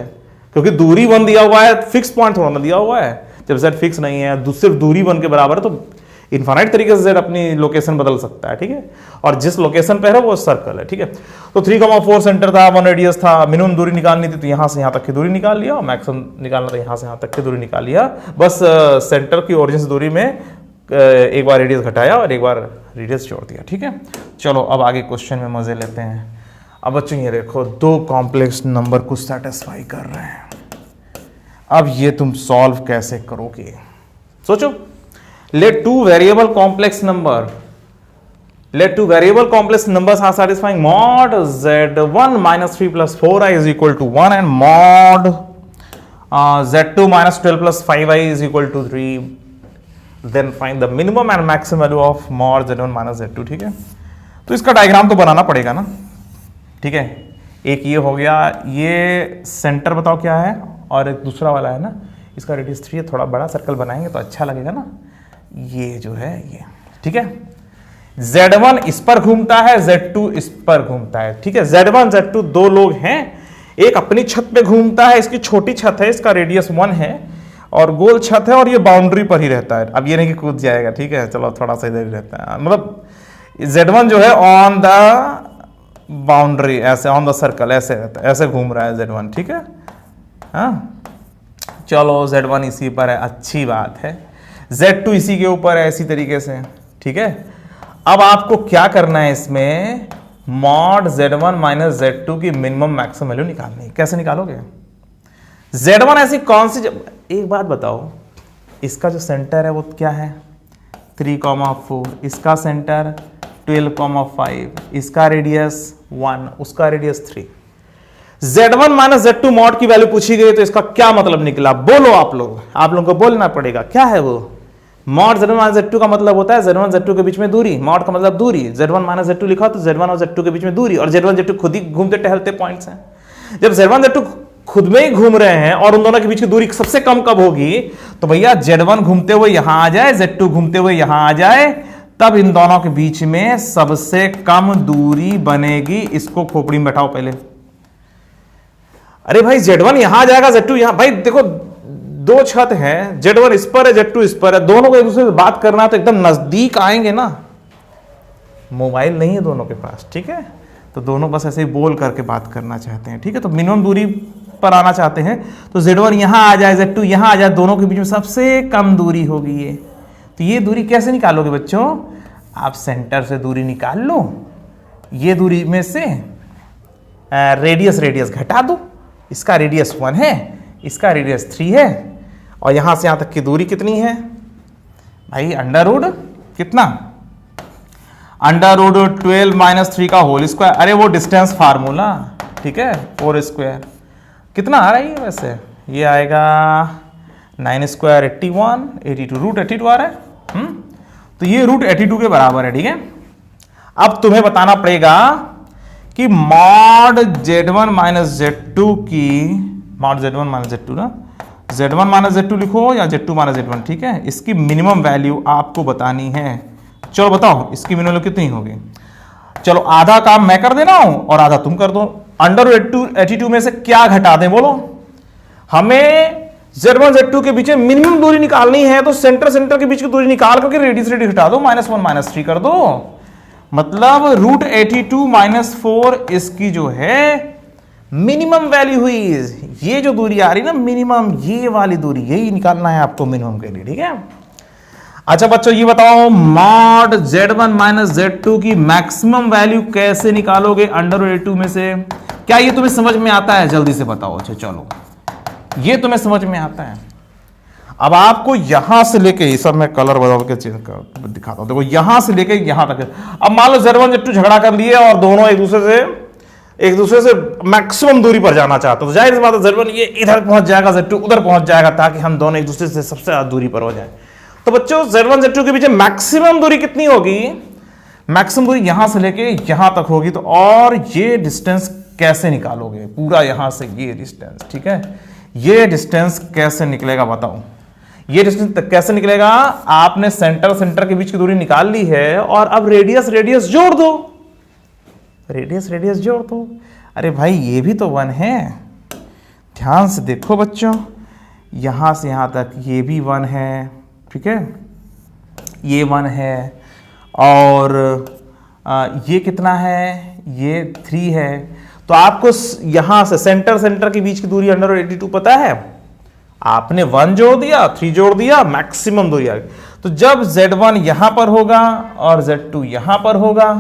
क्योंकि दूरी 1 दिया हुआ है, फिक्स पॉइंट थोड़ा ना दिया हुआ है। जब z फिक्स नहीं है, सिर्फ दूरी 1 के बराबर है, तो इनफाइनाइट तरीके से z अपनी लोकेशन बदल सकता है, ठीक है। और जिस लोकेशन पर है वो सर्कल है, ठीक है। तो 3,4 सेंटर था, 1 रेडियस था, मिनिमम दूरी निकालनी थी तो यहां से यहां तक की दूरी निकाल लिया, और मैक्सिमम निकालना था यहां से यहां तक की दूरी निकाल लिया। बस सेंटर की ओरिजिन से दूरी में एक बार रेडियस घटाया और एक बार रेडियस जोड़ दिया, ठीक है। चलो अब आगे क्वेश्चन में मजे लेते हैं। अब बच्चों ये देखो, 2 कॉम्प्लेक्स नंबर को सेटिस्फाई कर रहे हैं। अब ये तुम सॉल्व कैसे करोगे, सोचो। Let 2 variable complex number let two variable complex numbers are satisfying mod z1 minus 3 plus 4i is equal to 1 and mod z2 minus 12 plus 5i is equal to 3, then find the minimum and maximum value of mod z1 minus z2। ठीक है, तो इसका diagram तो बनाना पड़ेगा ना। ठीक है, एक ये हो गया, ये सेंटर बताओ क्या है, और एक दूसरा वाला है ना, इसका रेडियस 3 है, थोड़ा बड़ा सर्कल बनाएंगे तो अच्छा लगेगा ना। ये जो है ये, ठीक है, Z1 इस पर घूमता है, Z2 इस पर घूमता है। ठीक है, Z1 Z2 दो लोग हैं, एक अपनी छत पे घूमता है, इसकी छोटी छत है, इसका रेडियस 1 है और गोल छत है और ये बाउंड्री पर ही रहता है। अब ये नहीं कि कूद जाएगा, ठीक है, चलो थोड़ा सा इधर ही रहता है, मतलब Z1 जो है ऑन द बाउंड्री, ऐसे ऑन द सर्कल ऐसे रहता है, ऐसे घूम रहा है Z1। ठीक है, हाँ चलो Z1 इसी पर है, अच्छी बात है। Z2 इसी के ऊपर है इसी तरीके से। ठीक है, अब आपको क्या करना है, इसमें मॉड Z1 माइनस Z2 की मिनिमम मैक्सिमम वैल्यू निकालनी है। कैसे निकालोगे? Z1 ऐसी कौन सी, एक बात बताओ, इसका जो सेंटर है वो क्या है 3,4, इसका सेंटर 12,5, इसका रेडियस 1, उसका radius 3। Z1 minus Z2 mod की वैल्यू पूछी गई तो इसका क्या मतलब निकला, बोलो आप लोगों को बोलना पड़ेगा, क्या है वो? मॉड Z1 माइनस Z2 का मतलब होता है Z1 Z2 के बीच में दूरी, मॉड का मतलब दूरी। Z1 माइनस Z2 लिखा तो Z1 और Z2 के बीच में दूरी, और Z1 Z2 खुद ही घूमते टहलते पॉइंट्स हैं। जब Z1 Z2 खुद में ही घूम रहे हैं और उन दोनों के बीच की दूरी सबसे कम कब होगी, तो भैया Z1 घूमते हुए यहां आ जाए, Z2 घूमते हुए यहां आ जाए, तब इन दोनों के बीच में सबसे कम दूरी बनेगी। इसको खोपड़ी में बैठाओ पहले। अरे भाई Z1 यहां आ जाएगा, Z2 यहां, भाई देखो दो छत हैं, Z1 इस पर है, Z2 इस पर है, दोनों को एक दूसरे से बात करना है तो एकदम नजदीक आएंगे ना। मोबाइल नहीं है दोनों के पास, ठीक है, तो दोनों बस ऐसे ही बोल करके बात करना चाहते हैं। ठीक है, तो मिनिमम दूरी पर आना चाहते हैं, तो Z1 यहां आ जाए, Z2 यहां आ जाए, दोनों के बीच में सबसे कम दूरी होगी ये। तो ये दूरी कैसे निकालोगे बच्चों? आप सेंटर से दूरी निकाल लो, ये दूरी में से रेडियस घटा दो। इसका रेडियस 1 है, इसका रेडियस 3 है, और यहां से यहां तक की दूरी कितनी है भाई? अंडर रूट कितना? अंडर रूट 12 माइनस 3 का होल स्क्वायर। अरे वो डिस्टेंस फार्मूला, ठीक है, 4 स्क्वायर कितना आ रहा है वैसे? ये आएगा 9 स्क्वायर 81, 82 रूट 82 आ रहा है। तो ये रूट 82 के बराबर है। ठीक है, अब तुम्हें बताना पड़ेगा कि मॉड Z1 माइनस Z2 की, मॉड Z1 माइनस Z2 ना, Z1 माइनस Z2 लिखो या Z2 माइनस Z1, ठीक है, इसकी मिनिमम वैल्यू आपको बतानी है। चलो बताओ इसकी मिनिमम वैल्यू कितनी होगी? चलो आधा काम मैं कर दे रहा हूं और आधा तुम कर दो। अंडर 82 में से क्या घटा दें बोलो? हमें Z1 Z2 के बीच में मिनिमम दूरी निकालनी है, तो सेंटर के बीच की दूरी निकाल करके रेडियस घटा दो, -1 -3 कर दो। मतलब रूट 82 माइनस 4 इसकी जो है मिनिमम वैल्यू हुई। ये जो दूरी आ रही ना मिनिमम, ये वाली दूरी, यही निकालना है आपको मिनिमम के लिए। ठीक है, अच्छा बच्चों ये बताओ मॉड Z1 माइनस Z2 की मैक्सिमम वैल्यू कैसे निकालोगे अंडर 82 में से? क्या ये तुम्हें समझ में आता है? जल्दी से बताओ। अच्छा चलो, ये तुम्हें समझ में आता है। अब आपको यहां से लेके, ये सब मैं कलर बदल के चेंज कर दिखाता हूं, देखो यहां से लेके यहां तक। अब मान लो Z1 Z2 झगड़ा कर लिए और दोनों एक दूसरे से मैक्सिमम दूरी पर जाना चाहते हो, तो जाहिर सी बात है Z1 ये इधर पहुंच जाएगा, Z2 उधर पहुंच जाएगा, ताकि हम दोनों एक दूसरे से सबसे ज्यादा दूरी पर हो जाए। तो बच्चों Z1 Z2 के बीच मैक्सिमम दूरी कितनी होगी? मैक्सिमम दूरी यहां से लेके यहां तक होगी। तो और ये डिस्टेंस कैसे निकालोगे? पूरा यहां से ये डिस्टेंस, ठीक है, ये डिस्टेंस कैसे निकलेगा बताओ? ये डिस्टेंस कैसे निकलेगा? आपने सेंटर के बीच की दूरी निकाल ली है, और अब रेडियस जोड़ दो, रेडियस जोड़ दो। अरे भाई ये भी तो 1 है, ध्यान से देखो बच्चों, यहां से यहां तक ये भी 1 है, ठीक है, ये 1 है, और ये कितना है? ये 3 है। तो आपको यहां से सेंटर के बीच की दूरी अंडर 82 पता है, आपने 1 जोड़ दिया, 3 जोड़ दिया, मैक्सिमम दूरी आ गई। तो जब Z1 यहां पर होगा और Z2 यहां पर होगा,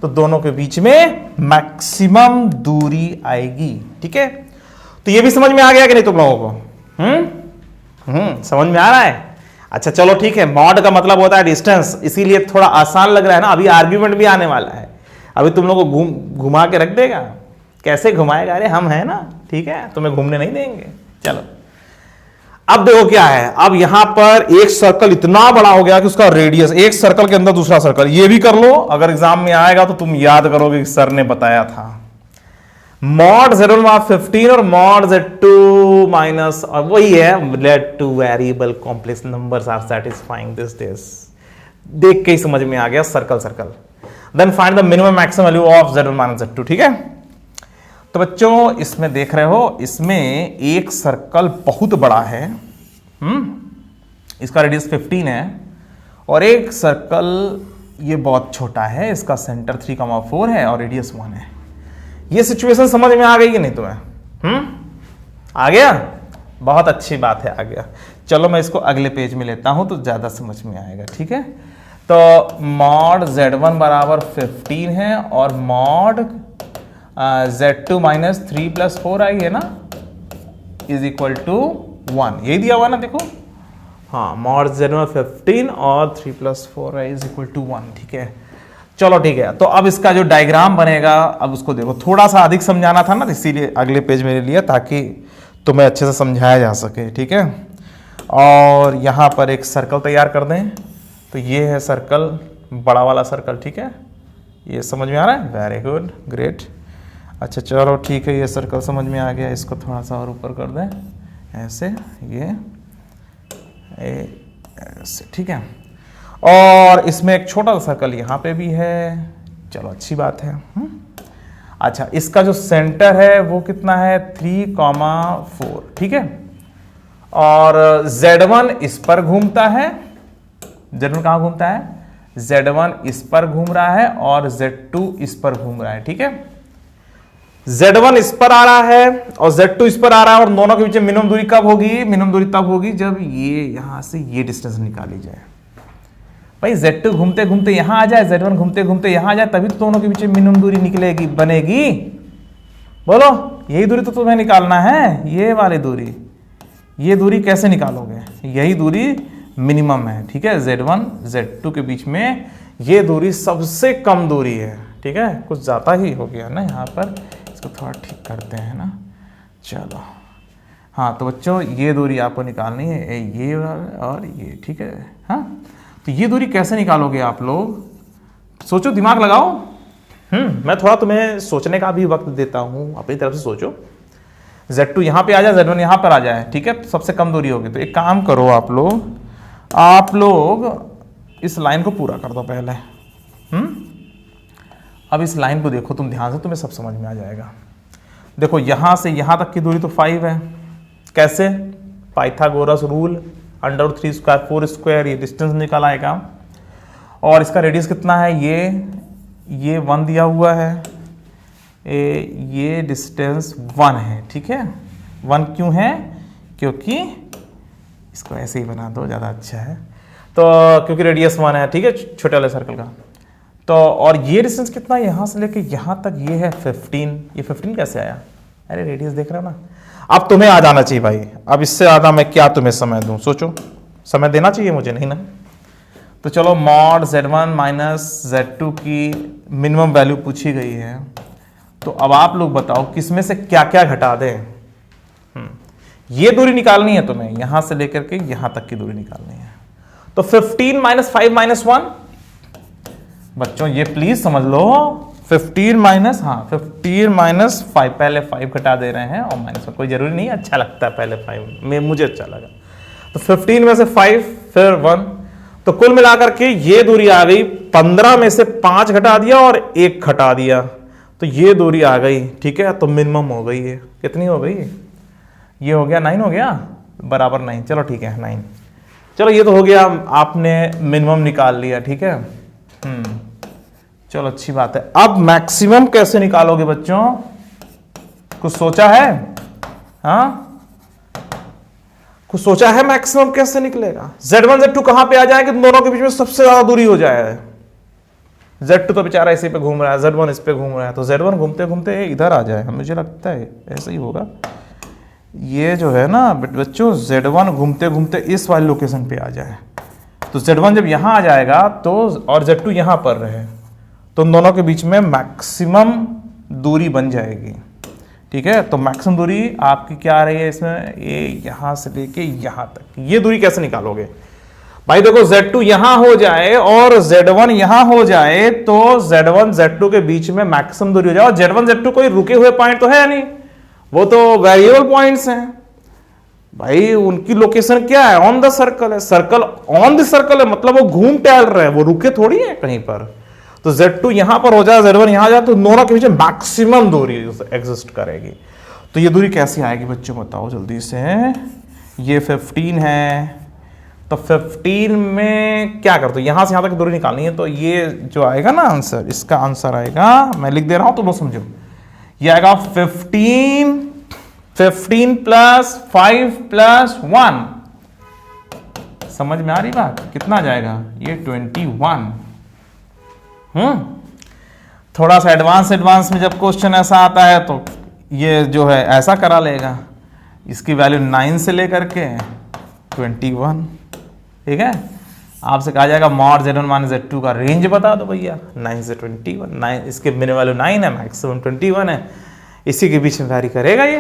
तो दोनों के बीच में मैक्सिमम दूरी आएगी। ठीक है, तो ये भी समझ में आ गया कि नहीं तुम लोगों को? समझ में आ रहा है? अच्छा चलो ठीक है, मॉड का मतलब होता है डिस्टेंस, इसीलिए थोड़ा आसान लग रहा है ना। अभी आर्ग्यूमेंट भी आने वाला है, अभी तुम लोगों को घुमा के रख देगा। कैसे घुमाएगा? अरे हम है ना, ठीक है, तुम्हें घूमने नहीं देंगे। चलो अब देखो क्या है, अब यहां पर एक सर्कल इतना बड़ा हो गया कि उसका रेडियस, एक सर्कल के अंदर दूसरा सर्कल, ये भी कर लो, अगर एग्जाम में आएगा तो तुम याद करोगे कि सर ने बताया था। मॉड Z1 15 और मॉड Z2 माइनस, और वही है, let two variable complex numbers are satisfying this देख के ही समझ में आ गया, circle circle. Then find the minimum maximum value of Z1 minus Z2, ठीक है। तो बच्चों इसमें देख रहे हो, इसमें एक सर्कल बहुत बड़ा है, इसका रेडियस 15 है, और एक सर्कल ये बहुत छोटा है, इसका सेंटर 3,4 है और रेडियस 1 है। ये सिचुएशन समझ में आ गई कि नहीं तुम्हें? आ गया? बहुत अच्छी बात है, आ गया। चलो मैं इसको अगले पेज में लेता हूं तो ज्यादा समझ में आएगा, ठीक है। तो मॉड Z1 बराबर 15 है और मॉड Z2 माइनस 3 + 4i है ना, इज इक्वल टू 1, यही दिया हुआ ना, देखो। हाँ, मॉड Z1 15 और 3 + 4i इज इक्वल टू 1, ठीक है। चलो ठीक है, तो अब इसका जो डायग्राम बनेगा, अब उसको देखो, थोड़ा सा अधिक समझाना था ना, इसीलिए अगले पेज में ले लिया ताकि तुम्हें अच्छे से समझाया जा सके, ठीक है। और यहाँ पर एक सर्कल तैयार कर दें, तो ये है सर्कल, बड़ा वाला सर्कल, ठीक है। ये समझ में आ रहा है? Very good, great. अच्छा चलो ठीक है, ये सर्कल समझ में आ गया, इसको थोड़ा सा और ऊपर कर दें, ऐसे, ये ऐसे, ठीक है। और इसमें एक छोटा सा सर्कल यहाँ पे भी है, चलो अच्छी बात है। अच्छा, इसका जो सेंटर है वो कितना है? 3,4, ठीक है। और Z1 इस पर घूमता है, Z1 कहाँ घूमता है? Z1 इस पर घूम रहा है और Z2 इस पर घूम रहा है, ठीक है। Z1 इस पर आ रहा है और Z2 इस पर आ रहा है, और दोनों के बीच में मिनिमम दूरी कब होगी? मिनिमम दूरी तब होगी जब ये यहां से ये डिस्टेंस निकाली जाए। भाई Z2 घूमते घूमते यहां आ जाए, Z1 घूमते घूमते यहां आ जाए, तभी तो दोनों के बीच में मिनिमम दूरी निकलेगी, बनेगी। बोलो, यही दूरी तो तुम्हें निकालना है, ये वाली दूरी। ये दूरी कैसे निकालोगे? यही दूरी मिनिमम है, ठीक है। Z1 Z2 के बीच में ये दूरी सबसे कम दूरी है, ठीक है। कुछ ज्यादा ही हो गया ना यहाँ पर, इसको थोड़ा ठीक करते हैं ना। चलो हाँ, तो बच्चों ये दूरी आपको निकालनी है, ये और ये, ठीक है। हाँ, तो ये दूरी कैसे निकालोगे आप लोग? सोचो, दिमाग लगाओ। मैं थोड़ा तुम्हें सोचने का भी वक्त देता हूँ, अपनी तरफ से सोचो। Z2 यहाँ पे आ जाए, Z1 यहाँ पर आ जाए, ठीक है, सबसे कम दूरी होगी। तो एक काम करो आप लोग इस लाइन को पूरा कर दो पहले। अब इस लाइन को देखो तुम ध्यान से, तुम्हें सब समझ में आ जाएगा। देखो यहां से यहां तक की दूरी तो 5 है, कैसे? पाइथागोरस रूल, √3² 4², ये डिस्टेंस निकल आएगा। और इसका रेडियस कितना है? ये 1 दिया हुआ है, ये डिस्टेंस 1 है, ठीक है। 1 क्यों है? क्योंकि इसको ऐसे ही बना दो, ज़्यादा अच्छा है। तो क्योंकि रेडियस 1 है, ठीक है, छोटे वाले सर्कल का। तो और ये डिस्टेंस कितना है? यहाँ से लेके यहाँ तक ये है 15। ये 15 कैसे आया? अरे रेडियस देख रहे हो ना। अब तुम्हें आ जाना चाहिए भाई, अब इससे ज़्यादा मैं क्या तुम्हें समय दूं? सोचो, समय देना चाहिए मुझे, नहीं ना? तो चलो, मॉड Z1 माइनस Z2 की मिनिमम वैल्यू पूछी गई है, तो अब आप लोग बताओ किसमें से क्या क्या घटा दें। ये दूरी निकालनी है तुम्हें, यहां से लेकर के यहां तक की दूरी निकालनी है। तो 15 - 5 - 1, बच्चों ये प्लीज समझ लो, 15 - 5, पहले 5 घटा दे रहे हैं और -1, कोई जरूरी नहीं, अच्छा लगता है पहले 5 में, मुझे अच्छा लगा। तो 15 में से 5 फिर 1, तो कुल मिलाकर के ये दूरी आ गई 15 में से 5 घटा दिया और 1 घटा दिया, तो ये दूरी आ गई, ठीक है। तो मिनिमम हो गई है, कितनी हो गई? ये हो गया 9 हो गया, बराबर 9। चलो ठीक है 9। चलो ये तो हो गया, आपने मिनिमम निकाल लिया, ठीक है। चलो अच्छी बात है। अब मैक्सिमम कैसे निकालोगे बच्चों? कुछ सोचा है? हाँ, कुछ सोचा है मैक्सिमम कैसे निकलेगा? Z1 Z2 कहां पे आ जाएंगे? दोनों के बीच में सबसे ज्यादा दूरी हो जाए। Z2 तो बेचारा इसी पे घूम रहा है, Z1 इस पे घूम रहा है, तो Z1 घूमते घूमते इधर आ जाए, मुझे लगता है ऐसा ही होगा। ये जो है ना बच्चों Z1 घूमते घूमते इस वाली लोकेशन पे आ जाए, तो Z1 जब यहां आ जाएगा तो और Z2 यहां पर रहे, तो उन दोनों के बीच में मैक्सिमम दूरी बन जाएगी। ठीक है, तो मैक्सिमम दूरी आपकी क्या आ रही है इसमें, ये यहां से लेके यहां तक, ये दूरी कैसे निकालोगे भाई? देखो Z2 यहां हो जाए और Z1 यहां हो जाए तो Z1 Z2 के बीच में मैक्सिमम दूरी हो जाए, और Z1 Z2 कोई रुके हुए पॉइंट तो है नहीं, वो तो वेरिएबल पॉइंट्स हैं भाई, उनकी लोकेशन क्या है, ऑन द सर्कल है, सर्कल ऑन द सर्कल है, मतलब वो घूम टहल रहे हैं, वो रुके थोड़ी है कहीं पर। तो Z2 यहां पर हो जाए, Z1 यहां जाए, तो दोनों के बीच में मैक्सिमम दूरी एग्जिस्ट करेगी। तो ये दूरी कैसी आएगी बच्चों, बताओ जल्दी से। ये 15 है, तो 15 में क्या कर दो, यहां से यहां तक दूरी निकालनी है, तो ये जो आएगा ना आंसर, इसका आंसर आएगा, मैं लिख दे रहा हूं तो वो समझो, ये आएगा 15 प्लस 5 प्लस 1, समझ में आ रही बात, कितना जाएगा ये 21। थोड़ा सा एडवांस में जब क्वेश्चन ऐसा आता है तो ये जो है ऐसा करा लेगा, इसकी वैल्यू 9 से लेकर के 21। ठीक है, आपसे कहा जाएगा मॉड Z1 माइनस Z2 का रेंज बता दो भैया, 9 से 21, 9 इसके मिनिमम वैल्यू 9 है, मैक्सिमम 21 है, इसी के बीच में वैरी करेगा ये।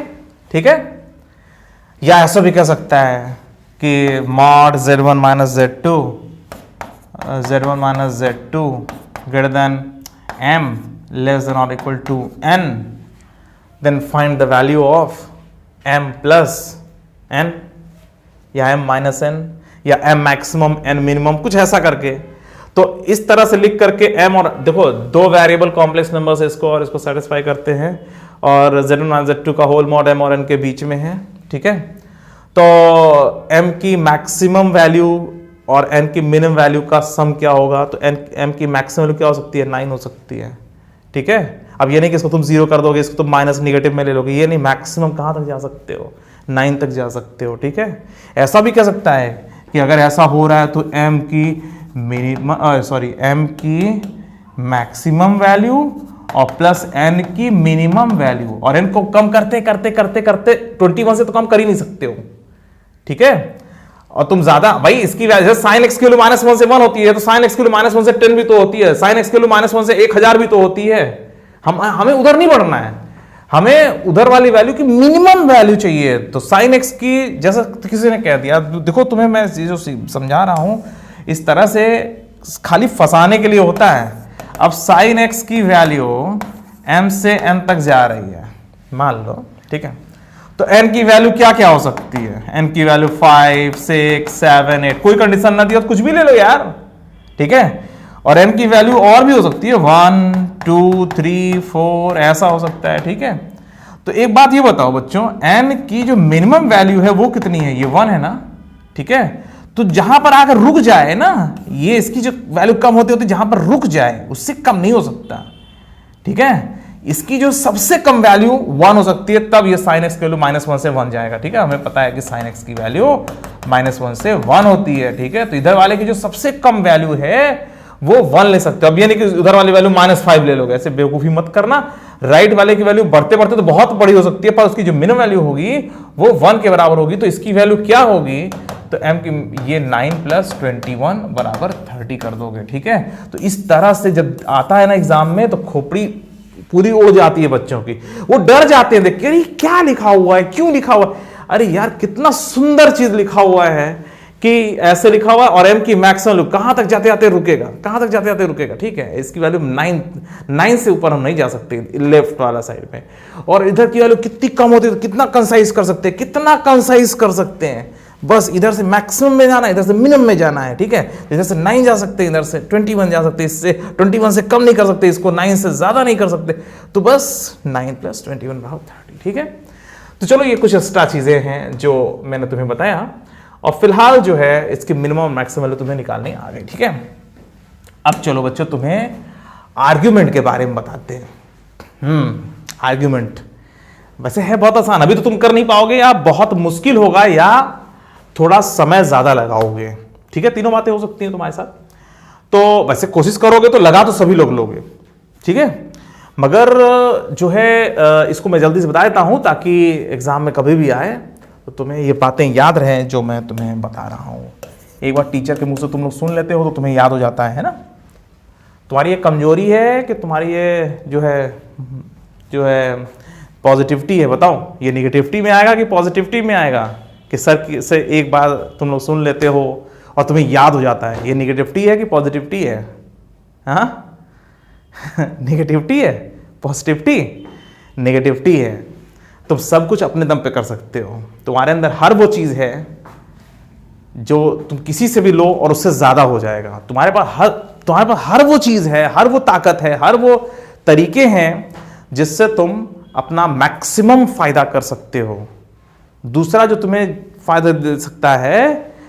ठीक है, या ऐसा भी कह सकता है कि mod Z1 minus Z2 greater than m less than और equal to n, then find the value of m plus n या m माइनस n या m मैक्सिमम n मिनिमम, कुछ ऐसा करके। तो इस तरह से लिख करके m, और देखो दो वेरिएबल कॉम्प्लेक्स नंबर से इसको और इसको सेटिस्फाई करते हैं, और Z1 माइनस Z2 का होल मॉड m और n के बीच में है। ठीक है, तो m की मैक्सिमम वैल्यू और n की मिनिमम वैल्यू का सम क्या होगा, तो m की मैक्सिमम वैल्यू क्या हो सकती है, 9 हो सकती है। ठीक है, अब ये नहीं कि इसको तुम 0 कर दोगे, इसको तुम माइनस निगेटिव में ले लोगे, ये नहीं, मैक्सिमम कहां तक जा सकते हो, 9 तक जा सकते हो। ठीक है, ऐसा भी कह सकता है कि अगर ऐसा हो रहा है तो m की मैक्सिमम वैल्यू और प्लस n की मिनिमम वैल्यू, और n को कम करते करते करते करते 21 से तो कम कर ही नहीं सकते हो। ठीक है, और तुम ज्यादा भाई इसकी वैल्यू साइन एक्स की वैल्यू -1 से 1 होती है, तो साइन एक्स की वैल्यू -1 से 10 भी तो होती है, साइन एक्स की वैल्यू -1 से 1000 भी तो होती है। हमें उधर नहीं बढ़ना है, हमें उधर वाली वैल्यू की मिनिमम वैल्यू चाहिए। तो साइन एक्स की, जैसा किसी ने कह दिया, देखो तुम्हें मैं जो समझा रहा हूं इस तरह से खाली फंसाने के लिए होता है। अब साइन एक्स की वैल्यू m से n तक जा रही है मान लो, ठीक है, तो n की वैल्यू क्या क्या हो सकती है, n की वैल्यू 5, 6, 7, 8, कोई कंडीशन ना दिया तो कुछ भी ले लो यार। ठीक है, और n की वैल्यू और भी हो सकती है 1, 2, 3, 4, ऐसा हो सकता है। ठीक है, तो एक बात ये बताओ बच्चों, n की जो मिनिमम वैल्यू है वो कितनी है, ये 1 है ना। ठीक है, तो जहां पर आकर रुक जाए ना, ये इसकी जो वैल्यू कम होती होती जहां पर रुक जाए उससे कम नहीं हो सकता। ठीक है, इसकी जो सबसे कम वैल्यू 1 हो सकती है, तब ये sin x की वैल्यू -1 से 1 जाएगा। ठीक है, हमें पता है कि sin x की वैल्यू -1 से 1 होती है। ठीक है, तो इधर वाले की जो सबसे कम वैल्यू है वो 1 ले सकते हो। अब ये नहीं कि उधर वाली वैल्यू -5 ले लोगे, ऐसे बेवकूफी मत करना। राइट वाले की वैल्यू बढ़ते बढ़ते तो बहुत बड़ी हो सकती है, पर उसकी जो मिनिमम वैल्यू होगी वो 1 के बराबर होगी। तो इसकी वैल्यू क्या होगी, तो m की ये 9 + 21 बराबर 30 कर दोगे। ठीक है, तो इस तरह से जब आता है ना एग्जाम में, तो खोपड़ी पूरी उड़ जाती है बच्चों की, वो डर जाते हैं देख के, क्या लिखा हुआ है, क्यों लिखा हुआ है। अरे यार कितना सुंदर चीज लिखा हुआ है कि ऐसे लिखा हुआ है, और m की मैक्सिमम कहां तक जाते जाते रुकेगा, कहां तक जाते जाते रुकेगा। ठीक है, इसकी वैल्यू 9 से ऊपर हम नहीं जा सकते लेफ्ट वाला साइड में, और इधर की वैल्यू कितनी कम होती है तो कितना कंसाइज कर सकते हैं, कितना कंसाइज कर सकते हैं। बस इधर से मैक्सिमम में जाना है, इधर से मिनिमम में जाना है। ठीक है, इधर से 9 जा सकते हैं, इधर से 21 जा सकते हैं, इससे 21 से कम नहीं कर सकते, इसको 9 से ज्यादा नहीं कर सकते, तो बस 9 + 21 = 30। ठीक है, तो चलो ये कुछ एक्स्ट्रा चीजें हैं जो मैंने तुम्हें बताया, और फिलहाल जो है इसकी मिनिमम मैक्सिमम वैल्यू तुम्हें निकालनी आ गई। ठीक है, अब चलो बच्चों तुम्हें आर्ग्यूमेंट के बारे में बताते हैं। आर्ग्यूमेंट वैसे है बहुत आसान, अभी तो तुम कर नहीं पाओगे, या बहुत मुश्किल होगा, या थोड़ा समय ज्यादा लगाओगे। ठीक है, तीनों बातें हो सकती हैं तुम्हारे साथ, तो वैसे कोशिश करोगे तो लगा तो सभी लोग लोगे। ठीक है, मगर जो है इसको मैं जल्दी से बता देता हूं ताकि एग्जाम में कभी भी आए तो तुम्हें ये बातें याद रहें जो मैं तुम्हें बता रहा हूं। एक बार टीचर के मुंह से तुम लोग सुन लेते हो तो तुम्हें याद हो जाता है ना। तुम्हारी ये कमजोरी है कि तुम्हारी ये जो है पॉजिटिविटी है। बताओ ये निगेटिविटी में आएगा कि पॉजिटिविटी में आएगा कि सर से एक बार तुम लोग सुन लेते हो और तुम्हें याद हो जाता है। ये निगेटिविटी है कि पॉजिटिविटी है? हाँ निगेटिविटी है, पॉजिटिविटी निगेटिविटी है। तुम सब कुछ अपने दम पे कर सकते हो। तुम्हारे अंदर हर वो चीज है जो तुम किसी से भी लो और उससे ज्यादा हो जाएगा। तुम्हारे पास हर वो चीज है, हर वो ताकत है, हर वो तरीके हैं जिससे तुम अपना मैक्सिमम फायदा कर सकते हो। दूसरा जो तुम्हें फायदा दे सकता है,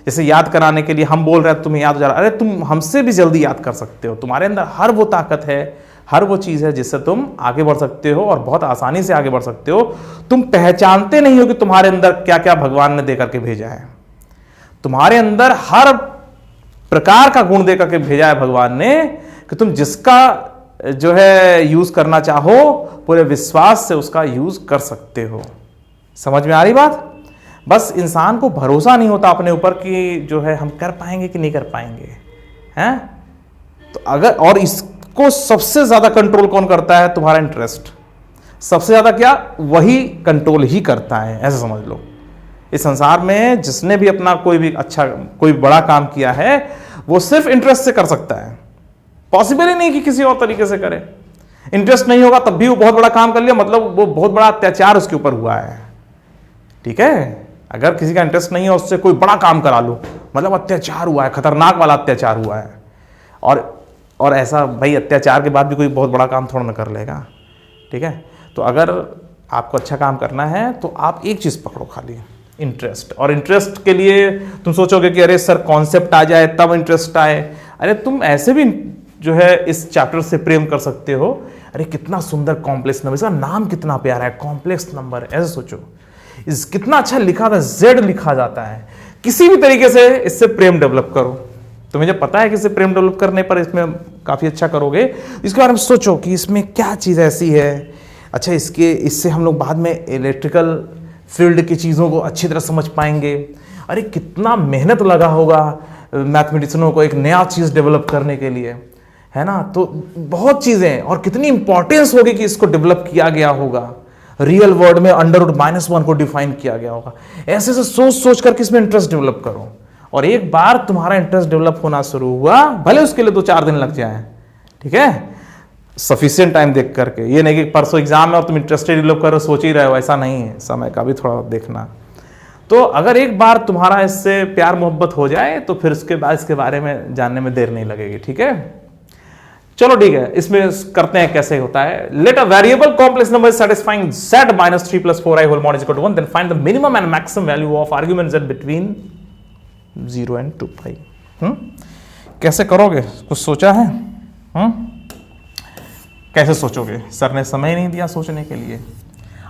जैसे याद कराने के लिए हम बोल रहे हैं तुम्हें याद हो जा रहा है, अरे तुम हमसे भी जल्दी याद कर सकते हो। तुम्हारे अंदर हर वो ताकत है, हर वो चीज है जिससे तुम आगे बढ़ सकते हो और बहुत आसानी से आगे बढ़ सकते हो। तुम पहचानते नहीं हो कि तुम्हारे अंदर क्या क्या भगवान ने दे करके भेजा है। तुम्हारे अंदर हर प्रकार का गुण दे करके भेजा है भगवान ने कि तुम जिसका जो है यूज करना चाहो पूरे विश्वास से उसका यूज कर सकते हो। समझ में आ रही बात? बस इंसान को भरोसा नहीं होता अपने ऊपर कि जो है हम कर पाएंगे कि नहीं कर पाएंगे, हैं? तो अगर और इसको सबसे ज्यादा कंट्रोल कौन करता है? तुम्हारा इंटरेस्ट। सबसे ज्यादा क्या वही कंट्रोल ही करता है, ऐसा समझ लो। इस संसार में जिसने भी अपना कोई भी अच्छा कोई बड़ा काम किया है वो सिर्फ इंटरेस्ट से कर सकता है। पॉसिबल ही नहीं कि किसी और तरीके से करे। इंटरेस्ट नहीं होगा तब भी वो बहुत बड़ा काम कर लिया, मतलब वो बहुत बड़ा अत्याचार उसके ऊपर हुआ है। ठीक है, अगर किसी का इंटरेस्ट नहीं है उससे कोई बड़ा काम करा लो, मतलब अत्याचार हुआ है, खतरनाक वाला अत्याचार हुआ है। और ऐसा भाई अत्याचार के बाद भी कोई बहुत बड़ा काम थोड़ा ना कर लेगा। ठीक है, तो अगर आपको अच्छा काम करना है तो आप एक चीज पकड़ो खाली, इंटरेस्ट। और इंटरेस्ट के लिए तुम सोचोगे कि अरे सर कॉन्सेप्ट आ जाए तब इंटरेस्ट आए। अरे तुम ऐसे भी जो है इस चैप्टर से प्रेम कर सकते हो। अरे कितना सुंदर कॉम्प्लेक्स नंबर, इसका नाम कितना प्यारा है, कॉम्प्लेक्स नंबर। ऐसे सोचो इस कितना अच्छा लिखा था, जेड लिखा जाता है। किसी भी तरीके से इससे प्रेम डेवलप करो। तुम्हें जब पता है कि इससे प्रेम डेवलप करने पर इसमें काफी अच्छा करोगे, इसके बारे में सोचो कि इसमें क्या चीज ऐसी है। अच्छा इससे हम लोग बाद में इलेक्ट्रिकल फील्ड की चीज़ों को अच्छी तरह समझ पाएंगे। अरे कितना मेहनत लगा होगा मैथमेटिशियनों को एक नया चीज़ डेवलप करने के लिए, है ना? तो बहुत चीज़ें, और कितनी इंपॉर्टेंस होगी कि इसको डेवलप किया गया होगा। रियल वर्ल्ड में √-1 को डिफाइन किया गया होगा। ऐसे से सोच सोच करके इसमें इंटरेस्ट डेवलप करो। और एक बार तुम्हारा इंटरेस्ट डेवलप होना शुरू हुआ, भले उसके लिए 2-4 दिन लग जाए, ठीक है, सफिशिएंट टाइम देख करके। ये नहीं कि परसों एग्जाम है और तुम इंटरेस्टेड डेवलप कर सोच ही रहे हो, ऐसा नहीं है। समय का भी थोड़ा देखना। तो अगर एक बार तुम्हारा इससे प्यार मोहब्बत हो जाए तो फिर उसके बाद इसके बारे में जानने में देर नहीं लगेगी। ठीक है, चलो ठीक है, इसमें करते हैं कैसे होता है। Let a variable complex number satisfying z - 3 + 4i whole mod = 1, then find the minimum and maximum value of argument z between 0 and 2π। कैसे करोगे? कुछ सोचा है? कैसे सोचोगे? सर ने समय नहीं दिया सोचने के लिए।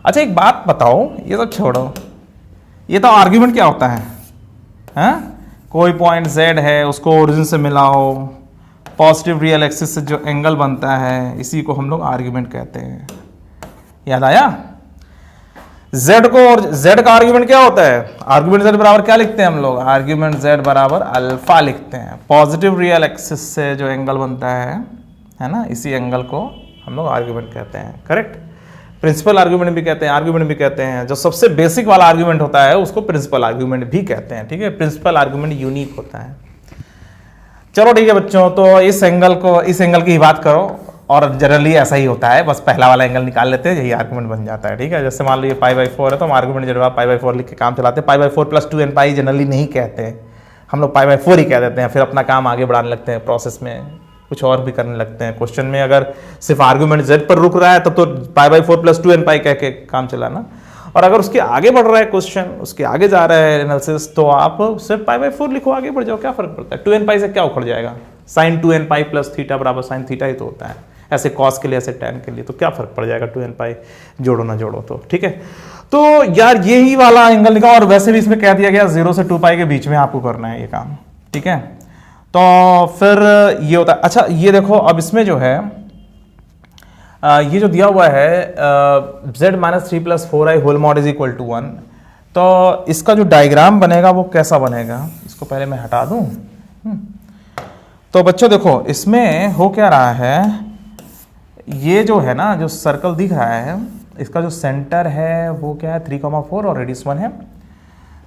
अच्छा एक बात बताओ, ये तो छोड़ो, ये तो आर्ग्यूमेंट क्या होता है? कोई पॉइंट z है उसको ओरिजिन से मिलाओ, पॉजिटिव रियल एक्सिस से जो एंगल बनता है इसी को हम लोग आर्ग्यूमेंट कहते हैं। याद आया? z को, और z का आर्ग्यूमेंट क्या होता है? आर्ग्यूमेंट z बराबर क्या लिखते हैं हम लोग? आर्ग्यूमेंट z बराबर अल्फा लिखते हैं। पॉजिटिव रियल एक्सिस से जो एंगल बनता है ना, इसी एंगल को हम लोग आर्ग्यूमेंट कहते हैं। करेक्ट? प्रिंसिपल आर्ग्यूमेंट भी कहते हैं, आर्ग्यूमेंट भी कहते हैं। जो सबसे बेसिक वाला आर्ग्यूमेंट होता है उसको प्रिंसिपल आर्ग्यूमेंट भी कहते हैं। ठीक है, प्रिंसिपल आर्ग्यूमेंट यूनिक होता है। चलो ठीक है बच्चों, तो इस एंगल की ही बात करो, और जनरली ऐसा ही होता है, बस पहला वाला एंगल निकाल लेते हैं, यही आर्ग्यूमेंट बन जाता है। ठीक है, जैसे मान लो ये π/4 है तो हम आर्ग्यूमेंट जब π/4 लिख के काम चलाते हैं। π/4 + 2nπ जनरली नहीं कहते हैं, हम लोग π/4 ही कह देते हैं, फिर अपना काम आगे बढ़ाने लगते हैं, प्रोसेस में कुछ और भी करने लगते हैं। क्वेश्चन में अगर सिर्फ आर्ग्यूमेंट z पर रुक रहा है तब तो π/4 + 2nπ कह के काम चलाना, और अगर उसके आगे बढ़ रहा है क्वेश्चन, उसके आगे जा रहा है एनालिसिस, तो आप सिर्फ π/4 लिखो, आगे बढ़ जाओ, क्या फर्क पड़ता है? 2nπ से क्या उखड़ जाएगा? sin 2nπ + θ बराबर sin θ ही तो होता है। ऐसे कॉस के लिए, ऐसे टैन के लिए, तो क्या फर्क पड़ जाएगा? 2nπ जोड़ो ना जोड़ो तो। ठीक है, तो यार यही वाला एंगल निकालो, और वैसे भी इसमें कह दिया गया 0 से 2π के बीच में आपको करना है ये काम। ठीक है, तो फिर ये होता है। अच्छा ये देखो, अब इसमें जो है ये जो दिया हुआ है z minus 3 plus 4i whole mod is equal to 1, तो इसका जो डायग्राम बनेगा वो कैसा बनेगा, इसको पहले मैं हटा दूं। तो बच्चों देखो इसमें हो क्या रहा है, ये जो है ना जो सर्कल दिख रहा है इसका जो सेंटर है वो क्या है 3,4 और रेडियस 1 है।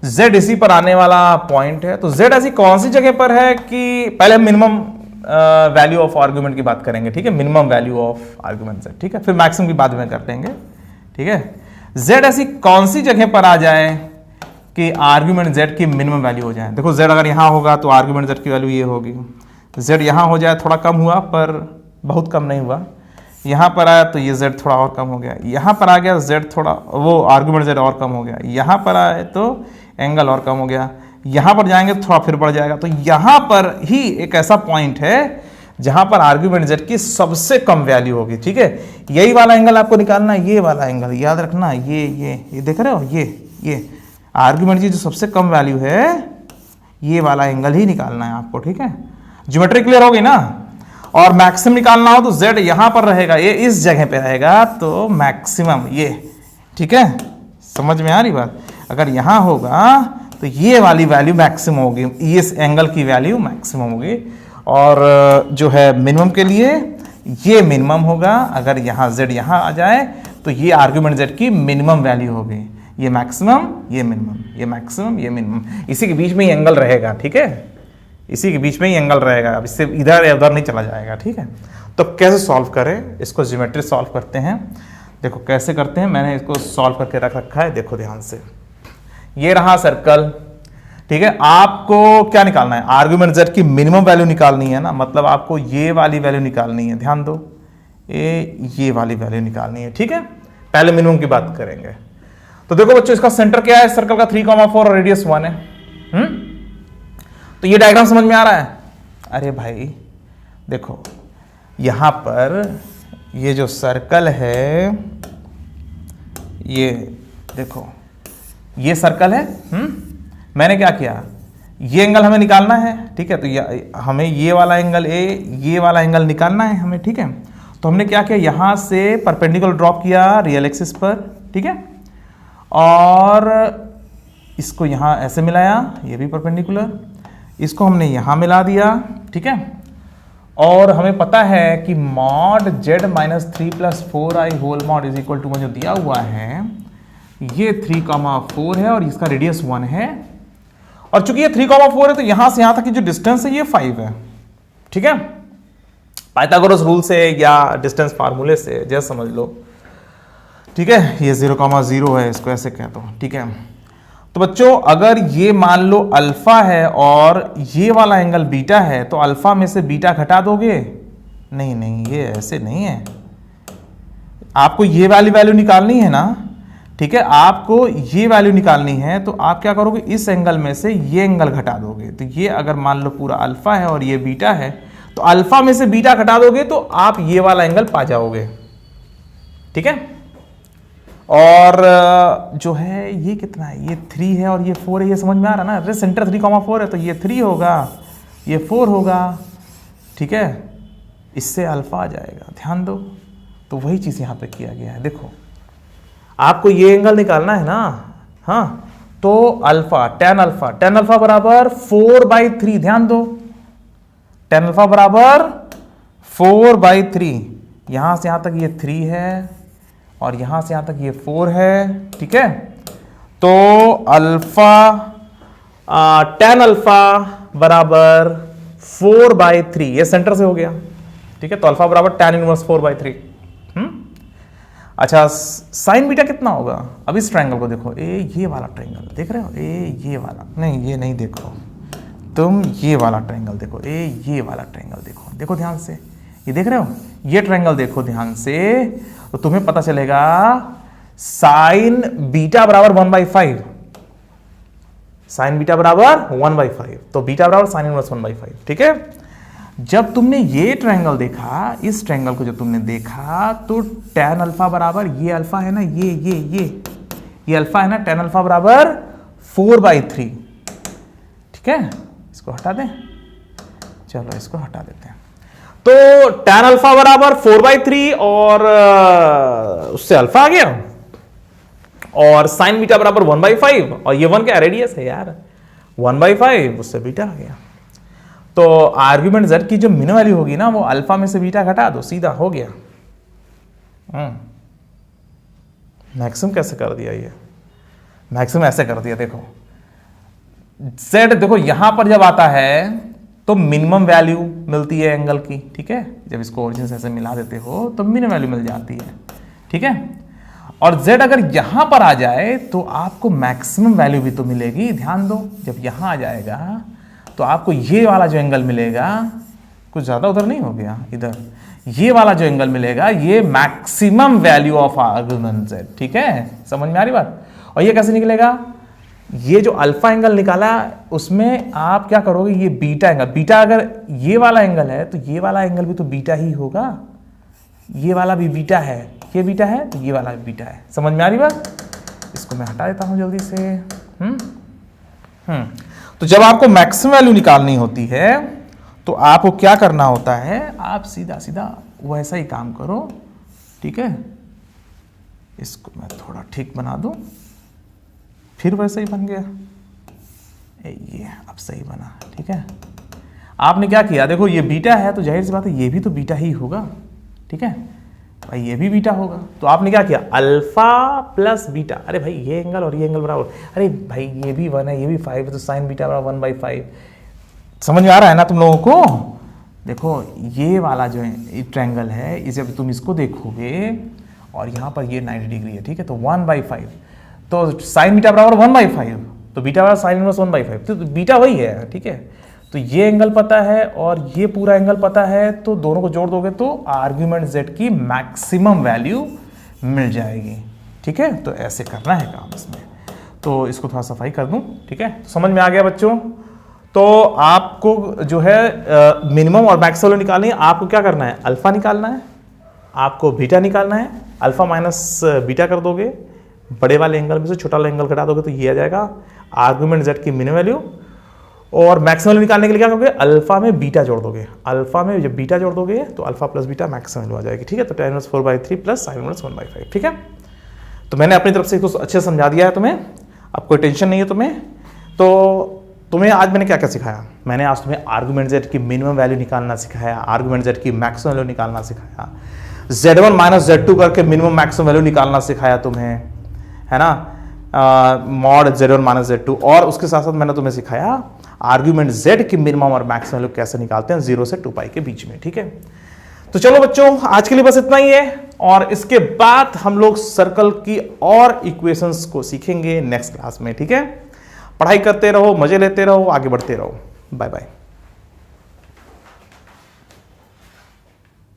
z इसी पर आने वाला पॉइंट है, तो z ऐसी कौन सी जगह पर है कि पहले मिनिमम वैल्यू ऑफ आर्गुमेंट की बात करेंगे, ठीक है, minimum value of argument z, ठीक है, फिर मैक्सिमम की बाद में कर लेंगे, ठीक है। z ऐसी कौन सी जगह पर आ जाए कि आर्गुमेंट z की मिनिमम वैल्यू हो जाए। देखो z अगर यहां होगा तो आर्गुमेंट z की वैल्यू ये होगी, z यहां हो जाए, थोड़ा कम हुआ पर बहुत कम नहीं हुआ, यहां पर आया तो ये z थोड़ा और कम हो गया, यहां पर आ गया z थोड़ा, वो आर्गुमेंट z और कम हो गया, यहां पर आए तो एंगल और कम हो गया, यहां पर जाएंगे थोड़ा फिर बढ़ जाएगा, तो यहां पर ही एक ऐसा पॉइंट है जहां पर आर्गुमेंट z की सबसे कम वैल्यू होगी, ठीक है। यही वाला एंगल आपको निकालना है, ये वाला एंगल याद रखना, ये देख रहे हो, ये आर्गुमेंट की जो सबसे कम वैल्यू है ये वाला एंगल ही निकालना है आपको, ठीक है। ज्योमेट्री क्लियर होगी ना। और मैक्सिमम निकालना हो तो z यहां पर रहेगा, ये इस जगह पे रहेगा, तो मैक्सिमम ये, ठीक है, समझ में आ रही बात। अगर यहां होगा तो ये वाली वैल्यू मैक्सिमम होगी, इस एंगल की वैल्यू मैक्सिमम होगी, और जो है मिनिमम के लिए ये मिनिमम होगा। अगर यहाँ z यहाँ आ जाए तो ये आर्गुमेंट z की मिनिमम वैल्यू होगी, ये मैक्सिमम, ये मिनिमम, ये मैक्सिमम, ये मिनिमम, इसी के बीच में ही एंगल रहेगा, ठीक है, इसी के बीच में ही एंगल रहेगा, अब इससे इधर या उधर नहीं चला जाएगा, ठीक है। तो कैसे सॉल्व करें इसको, ज्योमेट्री सॉल्व करते हैं। देखो कैसे करते हैं, मैंने इसको सॉल्व करके रख रखा है, देखो ध्यान से, ये रहा सर्कल, ठीक है। आपको क्या निकालना है, आर्गुमेंट z की मिनिमम वैल्यू निकालनी है ना, मतलब आपको ये वाली वैल्यू निकालनी है, ध्यान दो, ये वाली वैल्यू निकालनी है, ठीक है। पहले मिनिमम की बात करेंगे। तो देखो बच्चों इसका सेंटर क्या है, सर्कल का 3,4 और रेडियस 1 है। तो ये डायग्राम समझ में आ रहा है। अरे भाई देखो यहां पर ये जो सर्कल है, ये देखो ये सर्कल है, मैंने क्या किया, ये एंगल हमें निकालना है, ठीक है। तो हमें ये वाला एंगल ये वाला एंगल निकालना है हमें, ठीक है। तो हमने क्या किया, यहां से परपेंडिकुलर ड्रॉप किया रियल एक्सिस पर, ठीक है, और इसको यहां ऐसे मिलाया, ये भी परपेंडिकुलर, इसको हमने यहां मिला दिया, ठीक है। और हमें पता है कि mod z minus 3 plus 4i whole mod is equal to 1 जो दिया हुआ है ये 3,4 है और इसका रेडियस 1 है, और चूंकि ये 3,4 है तो यहां से यहां तक की जो डिस्टेंस है ये 5 है, ठीक है। पाइथागोरस रूल से या डिस्टेंस फार्मूले से जैसे समझ लो, ठीक है। ये 0,0 है, इसको ऐसे कह दो, ठीक है। तो बच्चों अगर ये मान लो अल्फा है और ये वाला एंगल बीटा है, तो अल्फा में से बीटा घटा दोगे, नहीं, ये ऐसे नहीं है, आपको ये वाली वैल्यू निकालनी है ना, ठीक है, आपको ये वैल्यू निकालनी है, तो आप क्या करोगे, इस एंगल में से ये एंगल घटा दोगे। तो ये अगर मान लो पूरा अल्फा है और ये बीटा है, तो अल्फा में से बीटा घटा दोगे तो आप ये वाला एंगल पा जाओगे, ठीक है। और जो है ये कितना है, ये 3 है और ये 4 है, ये समझ में आ रहा ना, अरे सेंटर 3,4 है तो ये 3 होगा, ये 4 होगा, ठीक है, इससे अल्फा आ जाएगा, ध्यान दो। तो वही चीज यहां पे किया गया है, देखो आपको ये एंगल निकालना है ना, हाँ, तो अल्फा टेन अल्फा बराबर 4/3, ध्यान दो, टेन अल्फा बराबर 4/3, यहां से यहां तक ये 3 है और यहां से यहां तक ये 4 है, ठीक है। तो अल्फा टेन अल्फा बराबर 4/3, ये सेंटर से हो गया, ठीक है। तो अल्फा बराबर tan इनवर्स 4/3। अच्छा साइन बीटा कितना होगा, अब इस ट्रायंगल को देखो, ये वाला ट्रायंगल देख रहे हो, ये वाला नहीं, ये नहीं देखो तुम, ये वाला ट्रायंगल देखो, ये वाला ट्रायंगल देखो, देखो ध्यान से, ये देख रहे हो, ये ट्रायंगल देखो ध्यान से, तो तुम्हें पता चलेगा साइन बीटा बराबर 1/5, साइन बीटा बराबर 1/5, तो बीटा बराबर साइन इनवर्स 1/5, ठीक है। जब तुमने ये ट्रायंगल देखा, इस ट्रायंगल को जब तुमने देखा, तो tan अल्फा बराबर, ये अल्फा है ना, ये अल्फा है ना, tan अल्फा बराबर 4/3, ठीक है। इसको हटा दें, चलो इसको हटा देते हैं। तो tan अल्फा बराबर 4/3 और उससे अल्फा आ गया, और साइन बीटा बराबर 1/5, और ये 1 क्या रेडियस है यार, 1/5, उससे बीटा आ गया। तो आर्ग्यूमेंट z की जो मिनिमम वैल्यू होगी ना, वो अल्फा में से बीटा घटा दो, सीधा हो गया। मैक्सिमम कैसे कर दिया, ये मैक्सिमम ऐसे कर दिया, देखो z देखो यहां पर जब आता है तो मिनिमम वैल्यू मिलती है एंगल की, ठीक है, जब इसको ओरिजिन से ऐसे मिला देते हो तो मिनिमम वैल्यू मिल जाती है, ठीक है। और z अगर यहां पर आ जाए तो आपको मैक्सिमम वैल्यू भी तो मिलेगी। ध्यान दो, जब यहां आ जाएगा तो आपको ये वाला जो एंगल मिलेगा, कुछ ज्यादा उधर नहीं हो गया, इधर ये वाला जो एंगल मिलेगा ये maximum value of argument z, ठीक है, समझ में आ रही बात। और ये कैसे निकलेगा, ये जो अल्फा एंगल निकाला उसमें आप क्या करोगे, ये बीटा एंगल, बीटा अगर ये वाला एंगल है तो ये वाला एंगल भी तो बीटा ही होगा, ये वाला भी बीटा है, ये बीटा है तो ये वाला भी बीटा है, समझ में आ रही बात। इसको मैं हटा देता हूं जल्दी से। तो जब आपको मैक्सिमम वैल्यू निकालनी होती है तो आपको क्या करना होता है, आप सीधा सीधा वैसा ही काम करो, ठीक है। इसको मैं थोड़ा ठीक बना दूं, फिर वैसा ही बन गया, ये अब सही बना, ठीक है। आपने क्या किया, देखो ये बीटा है तो जाहिर सी बात है ये भी तो बीटा ही होगा, ठीक है भाई, ये भी बीटा होगा। तो आपने क्या किया, अल्फा प्लस बीटा, अरे भाई ये एंगल और ये एंगल बराबर, अरे भाई ये भी 1 है ये भी 5 है, तो साइन बीटा बराबर 1/5। समझ में आ रहा है ना तुम लोगों को। देखो ये वाला जो है ट्रायंगल है, इसे तुम इसको देखोगे और यहाँ पर ये 90 डिग्री है, ठीक है, तो 1/5, तो साइन बीटा बराबर 1/5, तो बीटा बराबर साइन इनवर्स 1/5, तो बीटा वही है, ठीक है। तो ये एंगल पता है और ये पूरा एंगल पता है, तो दोनों को जोड़ दोगे तो आर्ग्यूमेंट z की मैक्सिमम वैल्यू मिल जाएगी, ठीक है। तो ऐसे करना है काम इसमें। तो इसको थोड़ा सफाई कर दूं, ठीक है, तो समझ में आ गया बच्चों। तो आपको जो है मिनिमम और मैक्सिमम निकालनी है। आपको क्या करना है, अल्फा निकालना है, आपको बीटा निकालना है। अल्फा माइनस बीटा कर दोगे, बड़े वाले एंगल में से छोटा वाला एंगल घटा दोगे तो ये आ जाएगा आर्ग्यूमेंट z की मिनिमम वैल्यू। और मैक्सिमम निकालने के लिए क्या करोगे, अल्फा में बीटा जोड़ दोगे, अल्फा में जब बीटा जोड़ दोगे तो alpha plus beta maximum value आ जाएगी, ठीक है। तो tan inverse 4/3 plus sin inverse 1/5, ठीक है। तो मैंने अपनी तरफ से इसको अच्छे से समझा दिया है तुम्हें, अब कोई टेंशन नहीं है तुम्हें। तो तुम्हें आज मैंने क्या क्या सिखाया, मैंने आज तुम्हें आर्ग्यूमेंट z की मिनिमम वैल्यू निकालना सिखाया, आर्ग्यूमेंट z की मैक्सिमम वैल्यू निकालना सिखाया, z1 माइनस z2 करके मिनिमम मैक्सिमम वैल्यू निकालना सिखाया तुम्हें, है ना, मॉड z1 माइनस z2। और उसके साथ साथ मैंने तुम्हें सिखाया आर्ग्यूमेंट z की मिनिमम और मैक्सिमम वैल्यू कैसे निकालते हैं 0 से 2 पाई के बीच में, ठीक है। तो चलो बच्चों आज के लिए बस इतना ही है, और इसके बाद हम लोग सर्कल की और इक्वेशंस को सीखेंगे नेक्स्ट क्लास में, ठीक है। पढ़ाई करते रहो, मजे लेते रहो, आगे बढ़ते रहो। Bye bye.